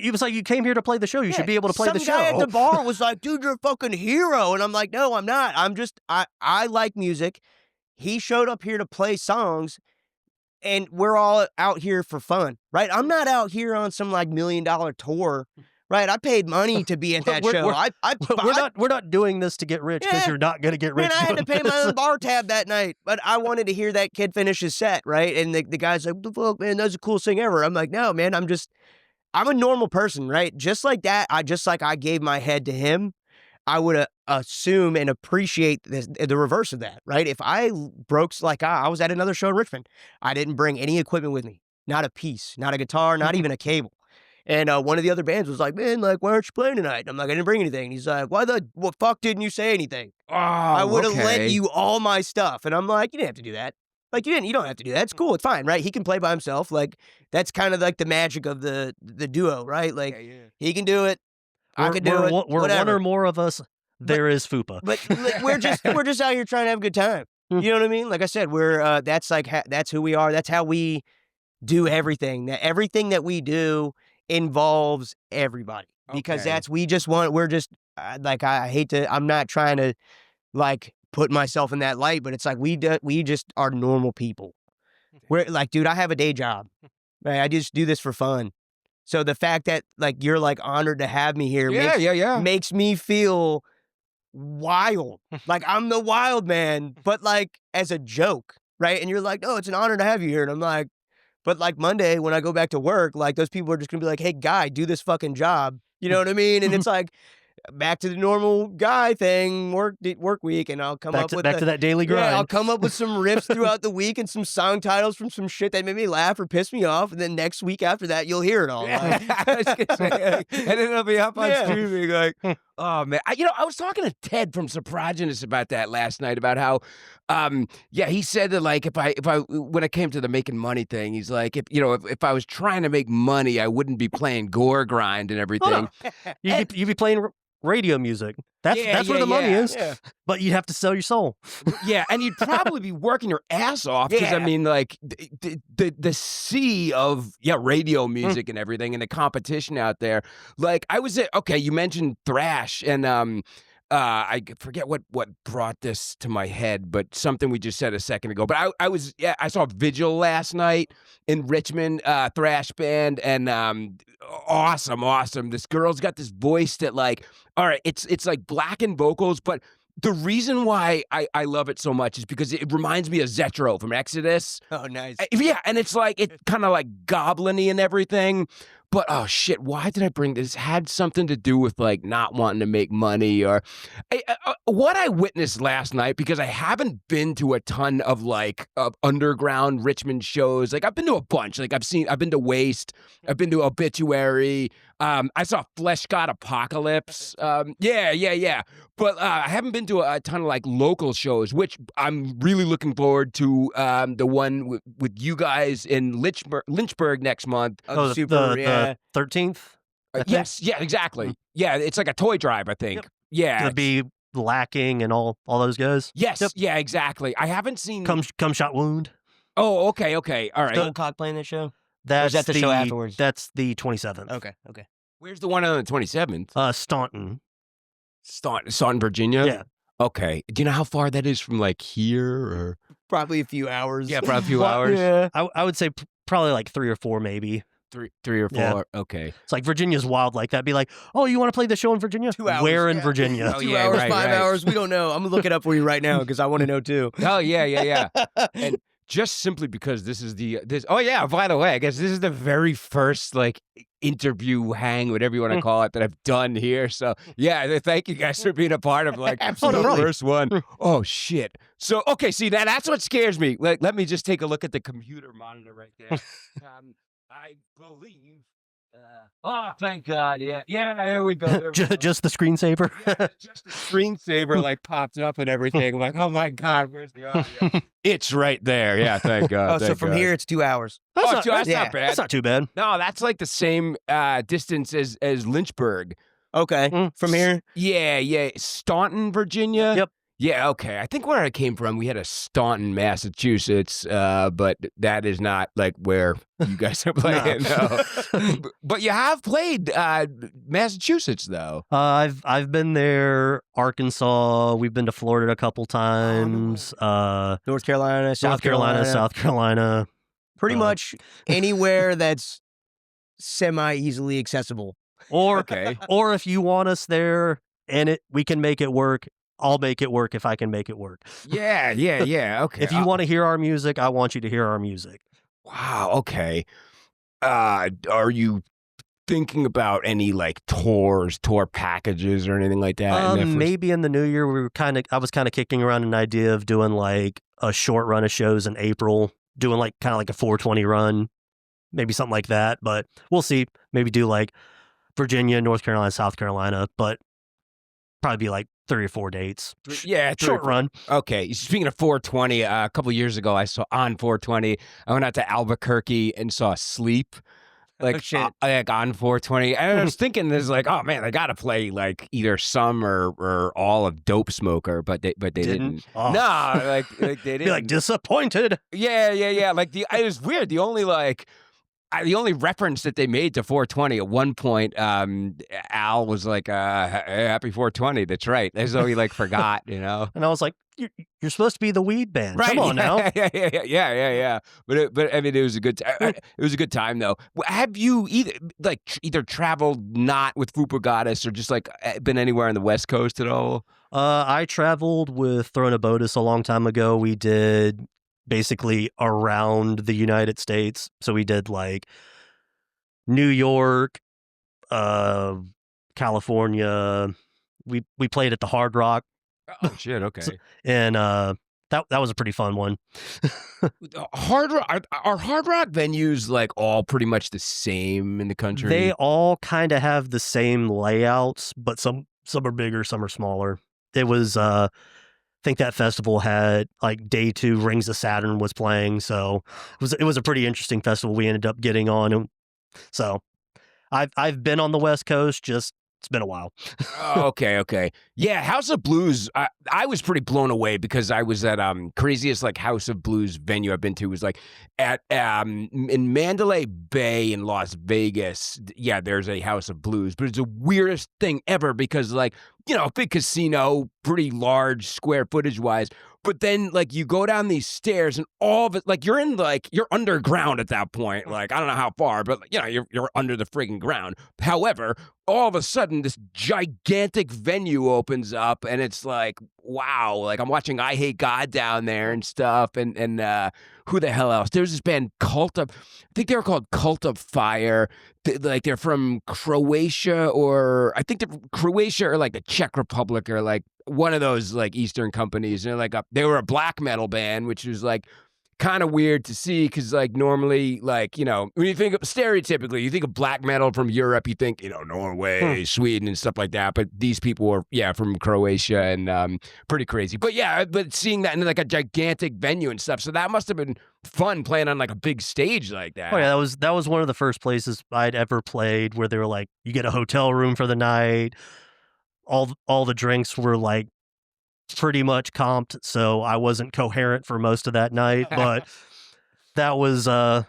here to play the show. You should be able to play the show. Some guy at the bar was like, dude, you're a fucking hero, and I'm like, no, I'm not. I'm just I like music. He showed up here to play songs. And we're all out here for fun, right? I'm not out here on some like $1 million tour. Right, I paid money to be at that show. We're not doing this to get rich because you're not going to get rich. Man, I had to pay my own bar tab that night, but I wanted to hear that kid finish his set, right? And the guy's like, "The fuck, man, that's the coolest thing ever." I'm like, "No, man, I'm a normal person, right? Just like that. I gave my head to him. I would assume and appreciate the reverse of that, right? If I broke like I was at another show in Richmond, I didn't bring any equipment with me, not a piece, not a guitar, not even a cable. And one of the other bands was like, man, like, why aren't you playing tonight? I'm like, I didn't bring anything. And he's like, why the fuck didn't you say anything? Oh, I would have lent you all my stuff. And I'm like, you didn't have to do that. Like, you don't have to do that. It's cool. It's fine, right? He can play by himself. Like, that's kind of like the magic of the duo, right? Like, he can do it. I can do it. We're one or more of us. There is FUPA. But like, we're just out here trying to have a good time. You know what I mean? Like I said, we're that's who we are. That's how we do everything. Everything that we do involves everybody because we're just like I hate to. I'm not trying to like put myself in that light, but it's like we just are normal people. We're like, dude, I have a day job. Right? I just do this for fun. So the fact that like you're like honored to have me here makes me feel wild. Like I'm the wild man, but like as a joke, right? And you're like, oh, it's an honor to have you here. And I'm like, but like Monday when I go back to work, like those people are just gonna be like, hey, guy, do this fucking job. You know what I mean? And it's like back to the normal guy thing, work week, and I'll come back to that daily grind. Yeah, I'll come up with some riffs throughout the week and some song titles from some shit that made me laugh or piss me off, and then next week after that, you'll hear it all. Like, and then it'll be up on streaming. Like, oh man, I was talking to Ted from Soprogynous about that last night about how, he said that like if I when it came to the making money thing, he's like if I was trying to make money, I wouldn't be playing Goregrind and everything. Oh, no. You'd be playing radio music. That's where the money is. Yeah. But you'd have to sell your soul. Yeah, and you'd probably be working your ass off because I mean, like the sea of radio music and everything, and the competition out there. Like I was you mentioned thrash, and I forget what brought this to my head, but something we just said a second ago. But I saw Vigil last night in Richmond, thrash band, and awesome. This girl's got this voice that like, all right, it's like blackened vocals, but the reason why I love it so much is because it reminds me of Zetro from Exodus. Oh, nice. Yeah, and it's like it's kind of like goblin-y and everything. But oh shit, why did I bring this? It had something to do with like not wanting to make money or what I witnessed last night, because I haven't been to a ton of like underground Richmond shows. Like I've been to a bunch. Like I've been to Waste, I've been to Obituary. I saw Flesh God Apocalypse. Yeah. But I haven't been to a ton of like local shows, which I'm really looking forward to. The one with you guys in Lynchburg next month. Oh, the 13th? Yes, yeah, exactly. Yeah, it's like a toy drive, I think. Yep. Yeah. To be Lacking and all those guys. Yes, Yep. yeah, exactly. I haven't seen... Come Shot Wound. Oh, okay, all right. Goldcock playing that show? That's Or is that the show afterwards? That's the 27th. Okay. Where's the one on the 27th? Staunton. Staunton, Virginia? Yeah. Okay. Do you know how far that is from like here or... Probably a few hours. Yeah, probably a few hours. Yeah. I would say probably like 3 or 4 maybe. Three or four. Yeah. Okay. It's like Virginia's wild like that. Be like, oh, you want to play the show in Virginia? 2 hours. Where in Yeah. Virginia? Oh, 2 yeah, hours, right, 5 right. hours. We don't know. I'm going to look it up for you right now because I want to know too. Oh, yeah. And just simply because this is oh yeah, by the way, I guess this is the very first like interview hang, whatever you want to call it, that I've done here. So yeah, thank you guys for being a part of like Absolutely. the first one. Oh shit. So okay, see that's what scares me. Let me just take a look at the computer monitor right there. I believe. Oh, thank God! Yeah, there we go. Just the screensaver. Yeah, just the screensaver like popped up and everything. I'm like, oh my God, where's the audio? It's right there. Yeah, thank God. Oh, so from here it's 2 hours. That's not not yeah, bad. That's not too bad. No, that's like the same distance as Lynchburg. Okay. From here? Yeah. Staunton, Virginia. Yep. Yeah, okay. I think where I came from, we had a Staunton, Massachusetts, but that is not like where you guys are playing. No. But you have played Massachusetts, though. I've been there. Arkansas. We've been to Florida a couple times. North Carolina, South Carolina. Pretty much anywhere that's semi-easily accessible. Or Okay. or if you want us there and we can make it work, I'll make it work if I can make it work. Yeah. Okay. If you want to hear our music, I want you to hear our music. Wow. Okay. Are you thinking about any like tour packages or anything like that? Maybe in the new year I was kind of kicking around an idea of doing like a short run of shows in April, doing like kind of like a 420 run, maybe something like that. But we'll see. Maybe do like Virginia, North Carolina, South Carolina, but probably be like 3 or 4 dates. Yeah, Short run. Okay. Speaking of 420, a couple of years ago, I saw on 420. I went out to Albuquerque and saw Sleep. Like, like on 420. And I was thinking, this like, oh man, they got to play like either some or all of Dope Smoker, but they didn't. Oh. No, like they didn't. Be like disappointed. Yeah. Like it was weird. The only reference that they made to 420 at one point, Al was like, happy 420. That's right. As though he like forgot, you know? And I was like, you're supposed to be the weed band. Right. Come on now. Yeah. But I mean, it was a good it was a good time though. Have you either traveled not with FUPA Goddess or just like been anywhere on the West Coast at all? I traveled with Throne of Bodis a long time ago. We did basically around the United States. So we did like New York, California. We played at the Hard Rock. Oh shit! Okay. And that was a pretty fun one. Hard Rock are Hard Rock venues like all pretty much the same in the country? They all kind of have the same layouts, but some are bigger, some are smaller. It was I think that festival had like day 2 Rings of Saturn was playing, so it was a pretty interesting festival we ended up getting on. And so I've been on the West Coast, just it's been a while. Oh, okay. Yeah, House of Blues. I was pretty blown away because I was at craziest like House of Blues venue I've been to was like at in Mandalay Bay in Las Vegas. Yeah, there's a House of Blues, but it's the weirdest thing ever because like big casino, pretty large square footage wise. But then, like, you go down these stairs, and all of it, like, you're underground at that point. Like, I don't know how far, but you're under the friggin' ground. However, all of a sudden, this gigantic venue opens up, and it's like, wow! Like, I'm watching I Hate God down there and stuff, and who the hell else? There's this band I think they were called Cult of Fire. They're from Croatia, or I think they're Croatia or like the Czech Republic or like one of those like Eastern companies. And they were a black metal band, which was like kind of weird to see because like normally like when you think of stereotypically you think of black metal from Europe, you think Norway, Sweden and stuff like that, but these people were from Croatia and pretty crazy. But seeing that in like a gigantic venue and stuff, so that must have been fun playing on like a big stage like that. Oh yeah, that was one of the first places I'd ever played where they were like, you get a hotel room for the night. All the drinks were like pretty much comped, so I wasn't coherent for most of that night, but that was a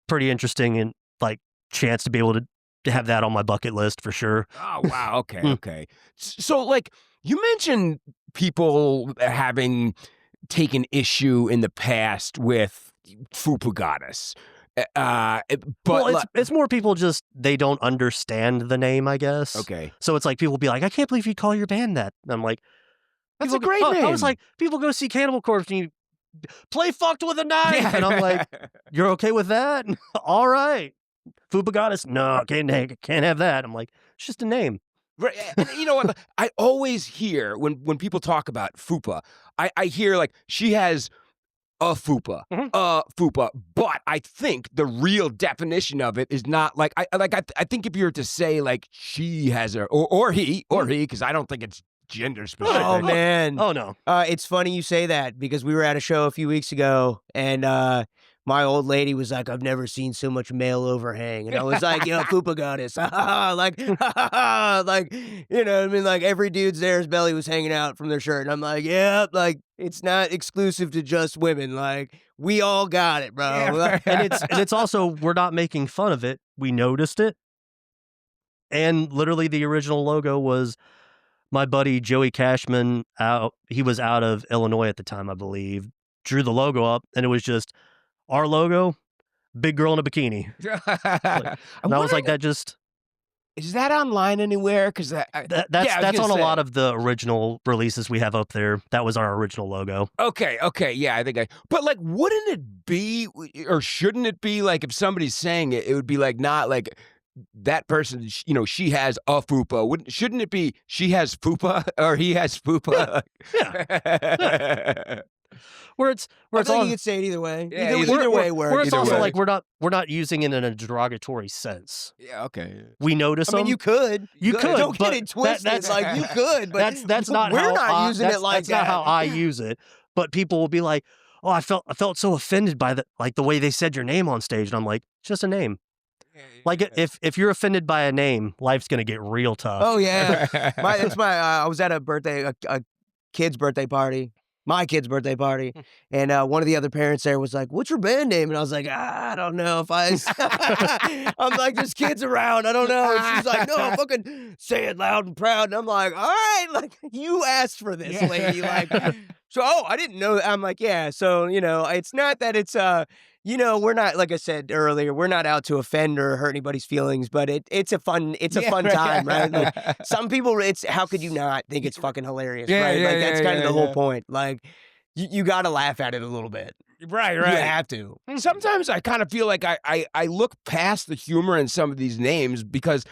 pretty interesting and like chance to be able to have that on my bucket list for sure. Oh wow, okay. So like you mentioned people having taken issue in the past with FUPA Goddess. But it's more people just they don't understand the name, I guess. Okay. So it's like people be like, I can't believe you call your band that. And I'm like, that's a great name. I was like, people go see Cannibal Corpse and you play fucked with a knife, and I'm like, you're okay with that? All right. FUPA Goddess? No, can't have that. I'm like, it's just a name. Right. And you know what? I always hear when people talk about FUPA, I hear like she has a FUPA, FUPA. But I think the real definition of it is not like I think if you were to say like she has her or he because I don't think it's gender specific. Oh man. Oh no. It's funny you say that because we were at a show a few weeks ago and my old lady was like, I've never seen so much male overhang. And I was like, FUPA Goddess. like, I mean? Like every dude's there, his belly was hanging out from their shirt. And I'm like, yeah, like it's not exclusive to just women. Like we all got it, bro. Yeah. and it's also, we're not making fun of it. We noticed it. And literally the original logo was my buddy Joey Cashman he was out of Illinois at the time, I believe, drew the logo up and it was just our logo, big girl in a bikini. And I was like, that just... Is that online anywhere? Because that's on a lot of the original releases we have up there. That was our original logo. Okay, yeah, I think but like, wouldn't it be, or shouldn't it be like if somebody's saying it, it would be like not like that person, she has a FUPA. Shouldn't it be she has FUPA or he has FUPA? Yeah. Where it's you could say it either way. Yeah, either way works. Where it's also like we're not using it in a derogatory sense. Yeah, okay. We notice them. I mean, you could. Don't get it twisted. Like you could, but that's not we're how not using it like that's that. not how I use it. But people will be like, "Oh, I felt so offended by the way they said your name on stage," and I'm like, "It's just a name." Like if you're offended by a name, life's gonna get real tough. Oh yeah, I was at a kid's birthday party. My kid's birthday party, and one of the other parents there was like, "What's your band name?" And I was like, "I don't know if I." I'm like, "There's kids around. I don't know." And she's like, "No, fucking say it loud and proud." And I'm like, "All right, like you asked for this, lady." Like, so I didn't know that. I'm like, "Yeah." So it's not that it's we're not, like I said earlier, we're not out to offend or hurt anybody's feelings, but it's a fun time, right? Like, some people, how could you not think it's fucking hilarious, right? Like that's kind of the whole point. Like you got to laugh at it a little bit. Right. You have to. Sometimes I kind of feel like I look past the humor in some of these names because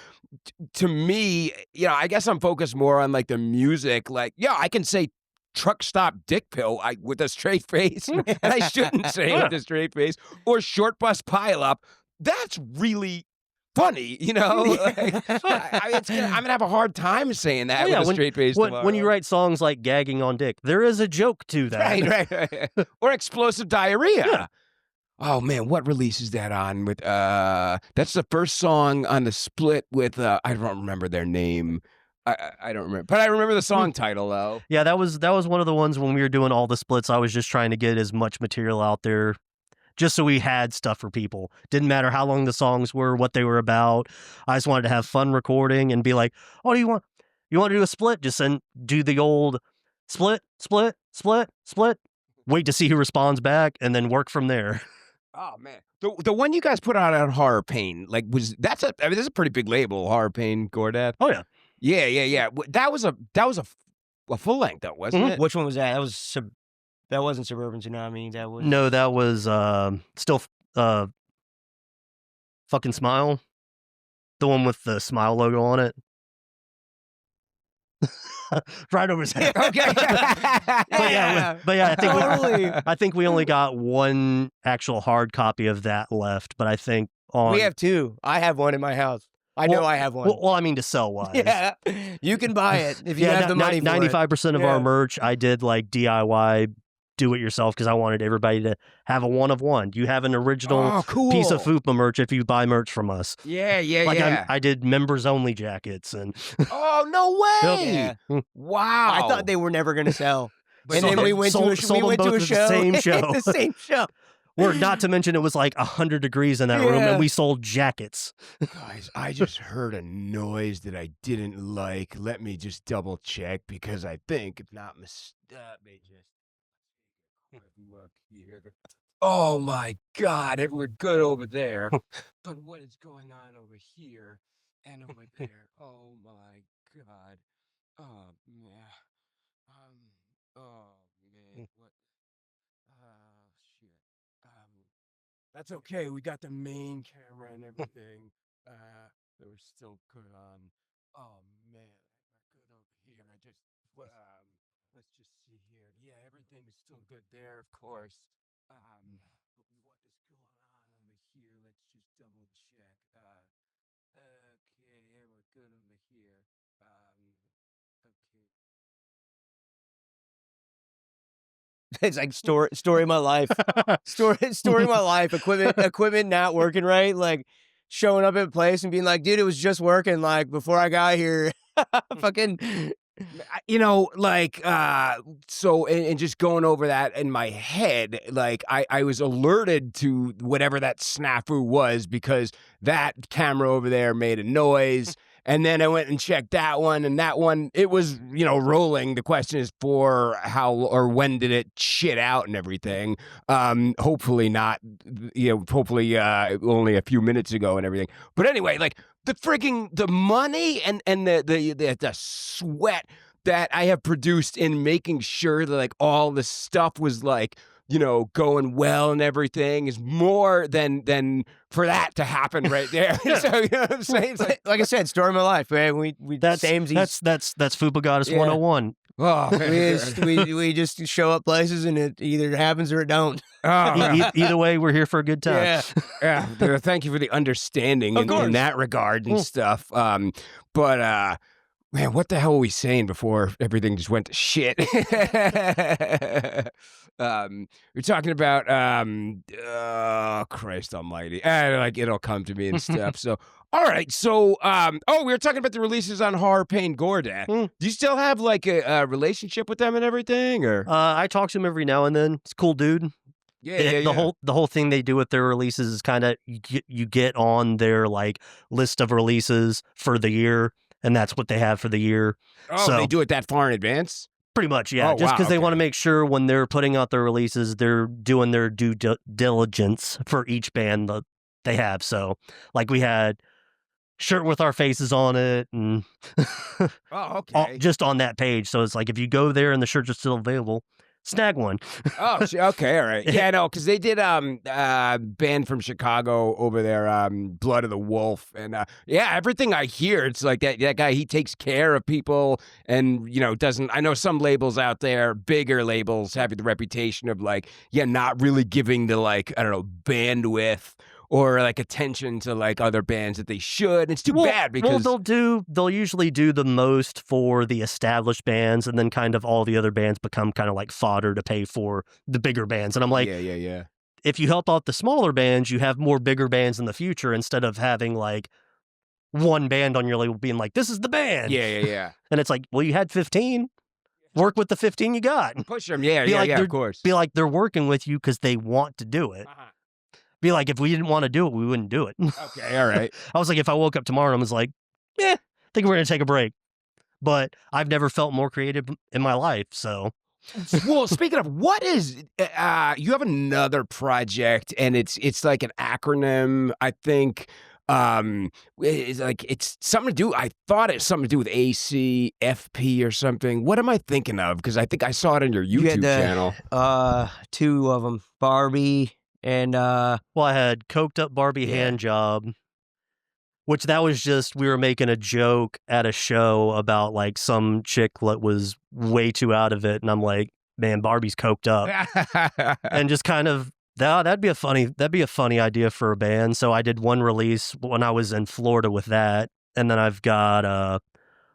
to me, I guess I'm focused more on like the music. Like, I can say truck stop dick pill with a straight face, and I shouldn't say it with a straight face, or short bus pileup. That's really funny, Like, I'm gonna have a hard time saying that with a straight face. When you write songs like "Gagging on Dick," there is a joke to that, right. Or explosive diarrhea. Oh man, what release is that on? With that's the first song on the split with I don't remember their name. I don't remember, but I remember the song title though. Yeah, that was one of the ones when we were doing all the splits. I was just trying to get as much material out there, just so we had stuff for people. Didn't matter how long the songs were, what they were about. I just wanted to have fun recording and be like, "Oh, do you want to do a split? Just do the old split, split, split, split. Wait to see who responds back, and then work from there." Oh man, the one you guys put out on Horror Pain, like that's a pretty big label, Horror Pain, Goredeth. Oh yeah. Yeah. That was a full length though, wasn't it? Which one was that? That wasn't Suburban Tsunami. That was No, that was still fucking Smile, the one with the Smile logo on it. Right over his head. Okay. But yeah, I think Totally. I think we only got one actual hard copy of that left. But I think We have two. I have one in my house. I know I have one. Well, I mean to sell wise. Yeah, you can buy it if you have the money. 95% of our merch, I did like DIY, do it yourself, because I wanted everybody to have a one of one. You have an original piece of FUPA merch if you buy merch from us. Yeah. I did members only jackets and. Oh no way! Yeah. Wow. I thought they were never going to sell. And Sold then we them- went sold- to sold them both a at the show. same show. The same show. Or not to mention it was like 100 degrees in that room, Yeah. and we sold jackets. Guys, I just heard a noise that I didn't like. Let me just double check because I think, if not mistaken, look here. Oh my God, it we're good over there. But what is going on over here and over there? Oh my God. Oh man. Oh man. What? Shit. That's okay. We got the main camera and everything. That we're still good on. Oh man, we're good over here. Let's just see here. Yeah, everything is still good there, of course. But what is going on over here? Let's just double check. Okay, yeah, we're good over here. Okay. It's like story of my life. Story of my life. Equipment not working right. Like showing up at a place and being like, dude, it was just working. Like before I got here, fucking. So and just going over that in my head, like I was alerted to whatever that snafu was because that camera over there made a noise. And then I went and checked that one, and that one, it was, rolling. The question is for how or when did it shit out and everything. Hopefully not, hopefully only a few minutes ago and everything. But anyway, like the money and the sweat that I have produced in making sure that like all the stuff was like, going well and everything is more than for that to happen right there. So you know what I'm saying? It's like I said, story of my life, man. We That's FUPA Goddess 101. we just show up places and it either happens or it don't. Either way, we're here for a good time. Yeah. Thank you for the understanding in that regard and stuff. But man, what the hell were we saying before everything just went to shit? We're talking about Christ Almighty, like it'll come to me and stuff. So, all right. So, we were talking about the releases on Horror Pain Goredeth. Do you still have like a relationship with them and everything, or? I talk to him every now and then. It's a cool dude. Yeah. The whole thing they do with their releases is kind of you get on their like list of releases for the year, and that's what they have for the year. Oh, so they do it that far in advance? Pretty much, yeah. Oh, just because they okay. want to make sure when they're putting out their releases, they're doing their due diligence for each band that they have. So, like, we had shirt with our faces on it, and okay, just on that page. So it's like if you go there and the shirts are still available, snag one. Okay, all right. Yeah, no, because they did band from Chicago over there, Blood of the Wolf, and everything I hear, it's like that guy, he takes care of people, and doesn't. I know some labels out there, bigger labels, have the reputation of like, not really giving the like, I don't know, bandwidth or like attention to like other bands that they should. It's too bad because they'll usually do the most for the established bands, and then kind of all the other bands become kind of like fodder to pay for the bigger bands. And I'm like, yeah. if you help out the smaller bands, you have more bigger bands in the future instead of having like one band on your label being like, this is the band. Yeah. And it's like, well, you had 15. Work with the 15 you got. Push them. Yeah, of course. Be like, they're working with you because they want to do it. Be like, if we didn't want to do it, we wouldn't do it. Okay, all right. I was like, if I woke up tomorrow and I was like, I think we're going to take a break. But I've never felt more creative in my life, so. Well, speaking of, what is you have another project, and it's like an acronym, I think. It's something to do. I thought it's something to do with ACFP or something. What am I thinking of? Because I think I saw it on your YouTube channel. 2 of them, Barbie and well, I had Coked Up Barbie Hand Job, which that was just, we were making a joke at a show about like some chick that was way too out of it, and I'm like, man, Barbie's coked up, and just kind of that'd be a funny idea for a band. So I did one release when I was in Florida with that, and then I've got a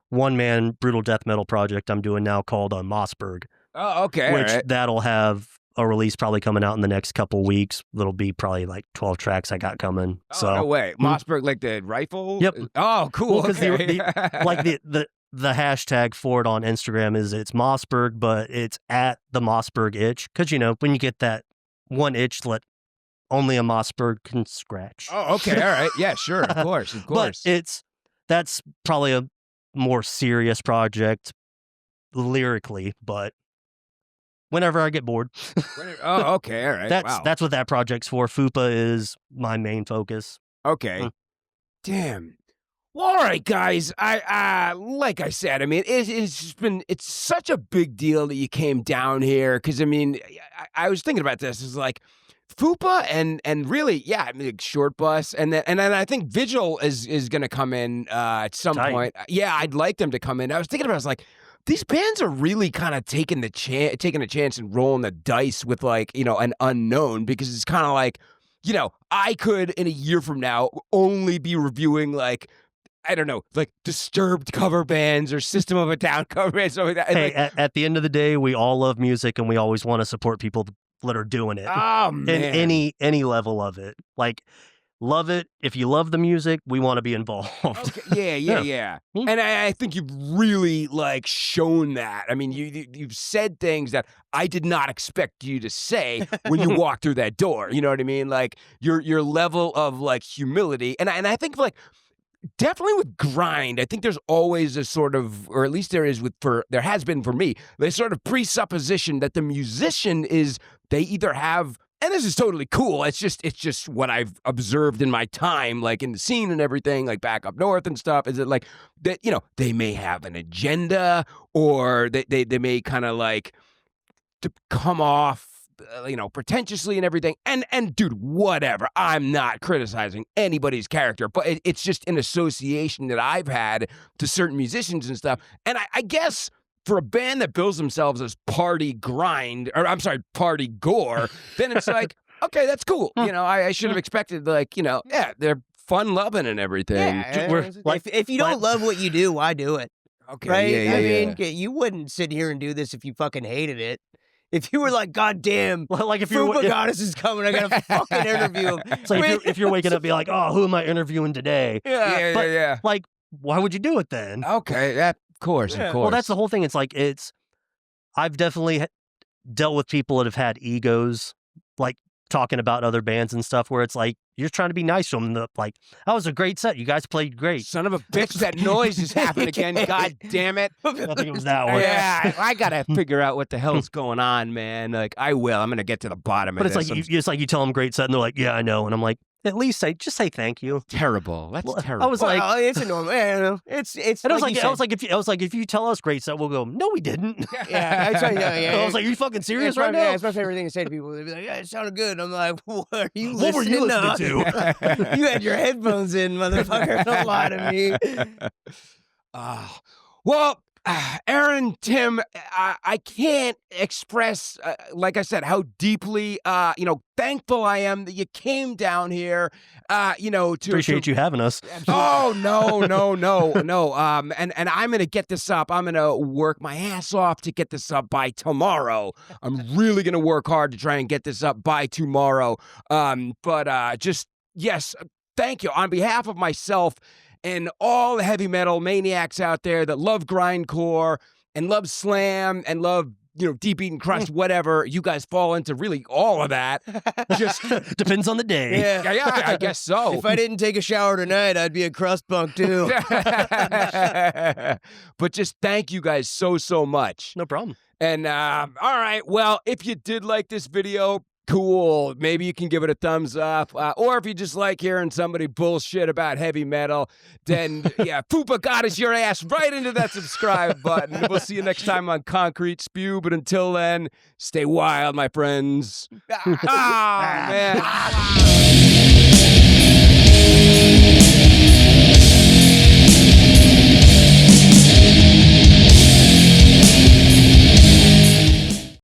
one-man brutal death metal project I'm doing now called Mossberg. Oh, okay, which that'll have a release probably coming out in the next couple weeks. It'll be probably like 12 tracks I got coming. So no way. Mossberg, like the rifle? Yep. Oh, cool. Well, the hashtag for it on Instagram is it's Mossberg, but it's at the Mossberg itch. Because, when you get that one itch that only a Mossberg can scratch. Oh, okay. All right. Yeah, sure. Of course. But that's probably a more serious project lyrically, but whenever I get bored. Oh, okay. All right. That's what that project's for. FUPA is my main focus. Okay. Damn. Well, all right, guys. I like I said, I mean, it's such a big deal that you came down here, because I mean, I was thinking about this. It's like FUPA and really, I mean, like Short Bus, and then I think Vigil is going to come in at some point. Yeah, I'd like them to come in. I was thinking about it, I was like, these bands are really kind of taking a chance and rolling the dice with like, an unknown, because it's kind of like, I could in a year from now only be reviewing like, I don't know, like Disturbed cover bands or System of a Down cover bands, something like that. Hey, at the end of the day, we all love music, and we always want to support people that are doing it. Oh, man. In any level of it. Like, love it. If you love the music, we want to be involved. Okay. Yeah. And I think you've really like shown that. I mean, you've said things that I did not expect you to say when you walked through that door. You know what I mean? Like your level of like humility, and I think like, definitely with grind, I think there's always a sort of, or at least there has been for me, this sort of presupposition that the musician they either have, and this is totally cool, it's just what I've observed in my time, like in the scene and everything, like back up north and stuff, is it like that, they may have an agenda, or they may kind of like to come off pretentiously and everything. And dude, whatever. I'm not criticizing anybody's character, but it's just an association that I've had to certain musicians and stuff. And I guess for a band that bills themselves as Partygore, then it's like, okay, that's cool. I should have expected like, they're fun loving and everything. Yeah, if you don't love what you do, why do it? Okay. Right? I mean, you wouldn't sit here and do this if you fucking hated it. If you were like, God damn, like if FUPA Goddess is coming, I gotta fucking interview him. It's like if you're waking up, be like, oh, who am I interviewing today? Yeah. Like, why would you do it then? Okay, of course. Well, that's the whole thing. It's like I've definitely dealt with people that have had egos, like talking about other bands and stuff, where it's like you're trying to be nice to them. Like, that was a great set. You guys played great. Son of a bitch, that noise is happening again. God damn it. I think it was that one. Yeah, I gotta figure out what the hell's going on, man. Like, I will. I'm gonna get to the bottom of this. But it's like you tell them great set, and they're like, yeah, I know. And I'm like, at least say thank you. Terrible. That's terrible. I was like, it's a normal. I don't know. It's. And I was like, if you tell us great set, we'll go. No, we didn't. Yeah, I was like, are you fucking serious right now? Yeah, it's my favorite thing to say to people. They'd be like, yeah, it sounded good. I'm like, what are you listening? What were you listening to? You had your headphones in, motherfucker. Don't lie to me. Well, Aaron, Tim, I can't express, like I said, how deeply, thankful I am that you came down here, to Appreciate you having us. Oh, no. And I'm going to get this up. I'm going to work my ass off to get this up by tomorrow. I'm really going to work hard to try and get this up by tomorrow. Yes, thank you on behalf of myself and all the heavy metal maniacs out there that love grindcore and love slam and love, deep beat and crust, whatever. You guys fall into really all of that. Just depends on the day. Yeah, I guess so. If I didn't take a shower tonight, I'd be a crust punk too. But just thank you guys so much. No problem. And all right, well, if you did like this video, cool. Maybe you can give it a thumbs up. Or if you just like hearing somebody bullshit about heavy metal, then FUPA Goddess your ass right into that subscribe button. We'll see you next time on Concrete Spew. But until then, stay wild, my friends. Man.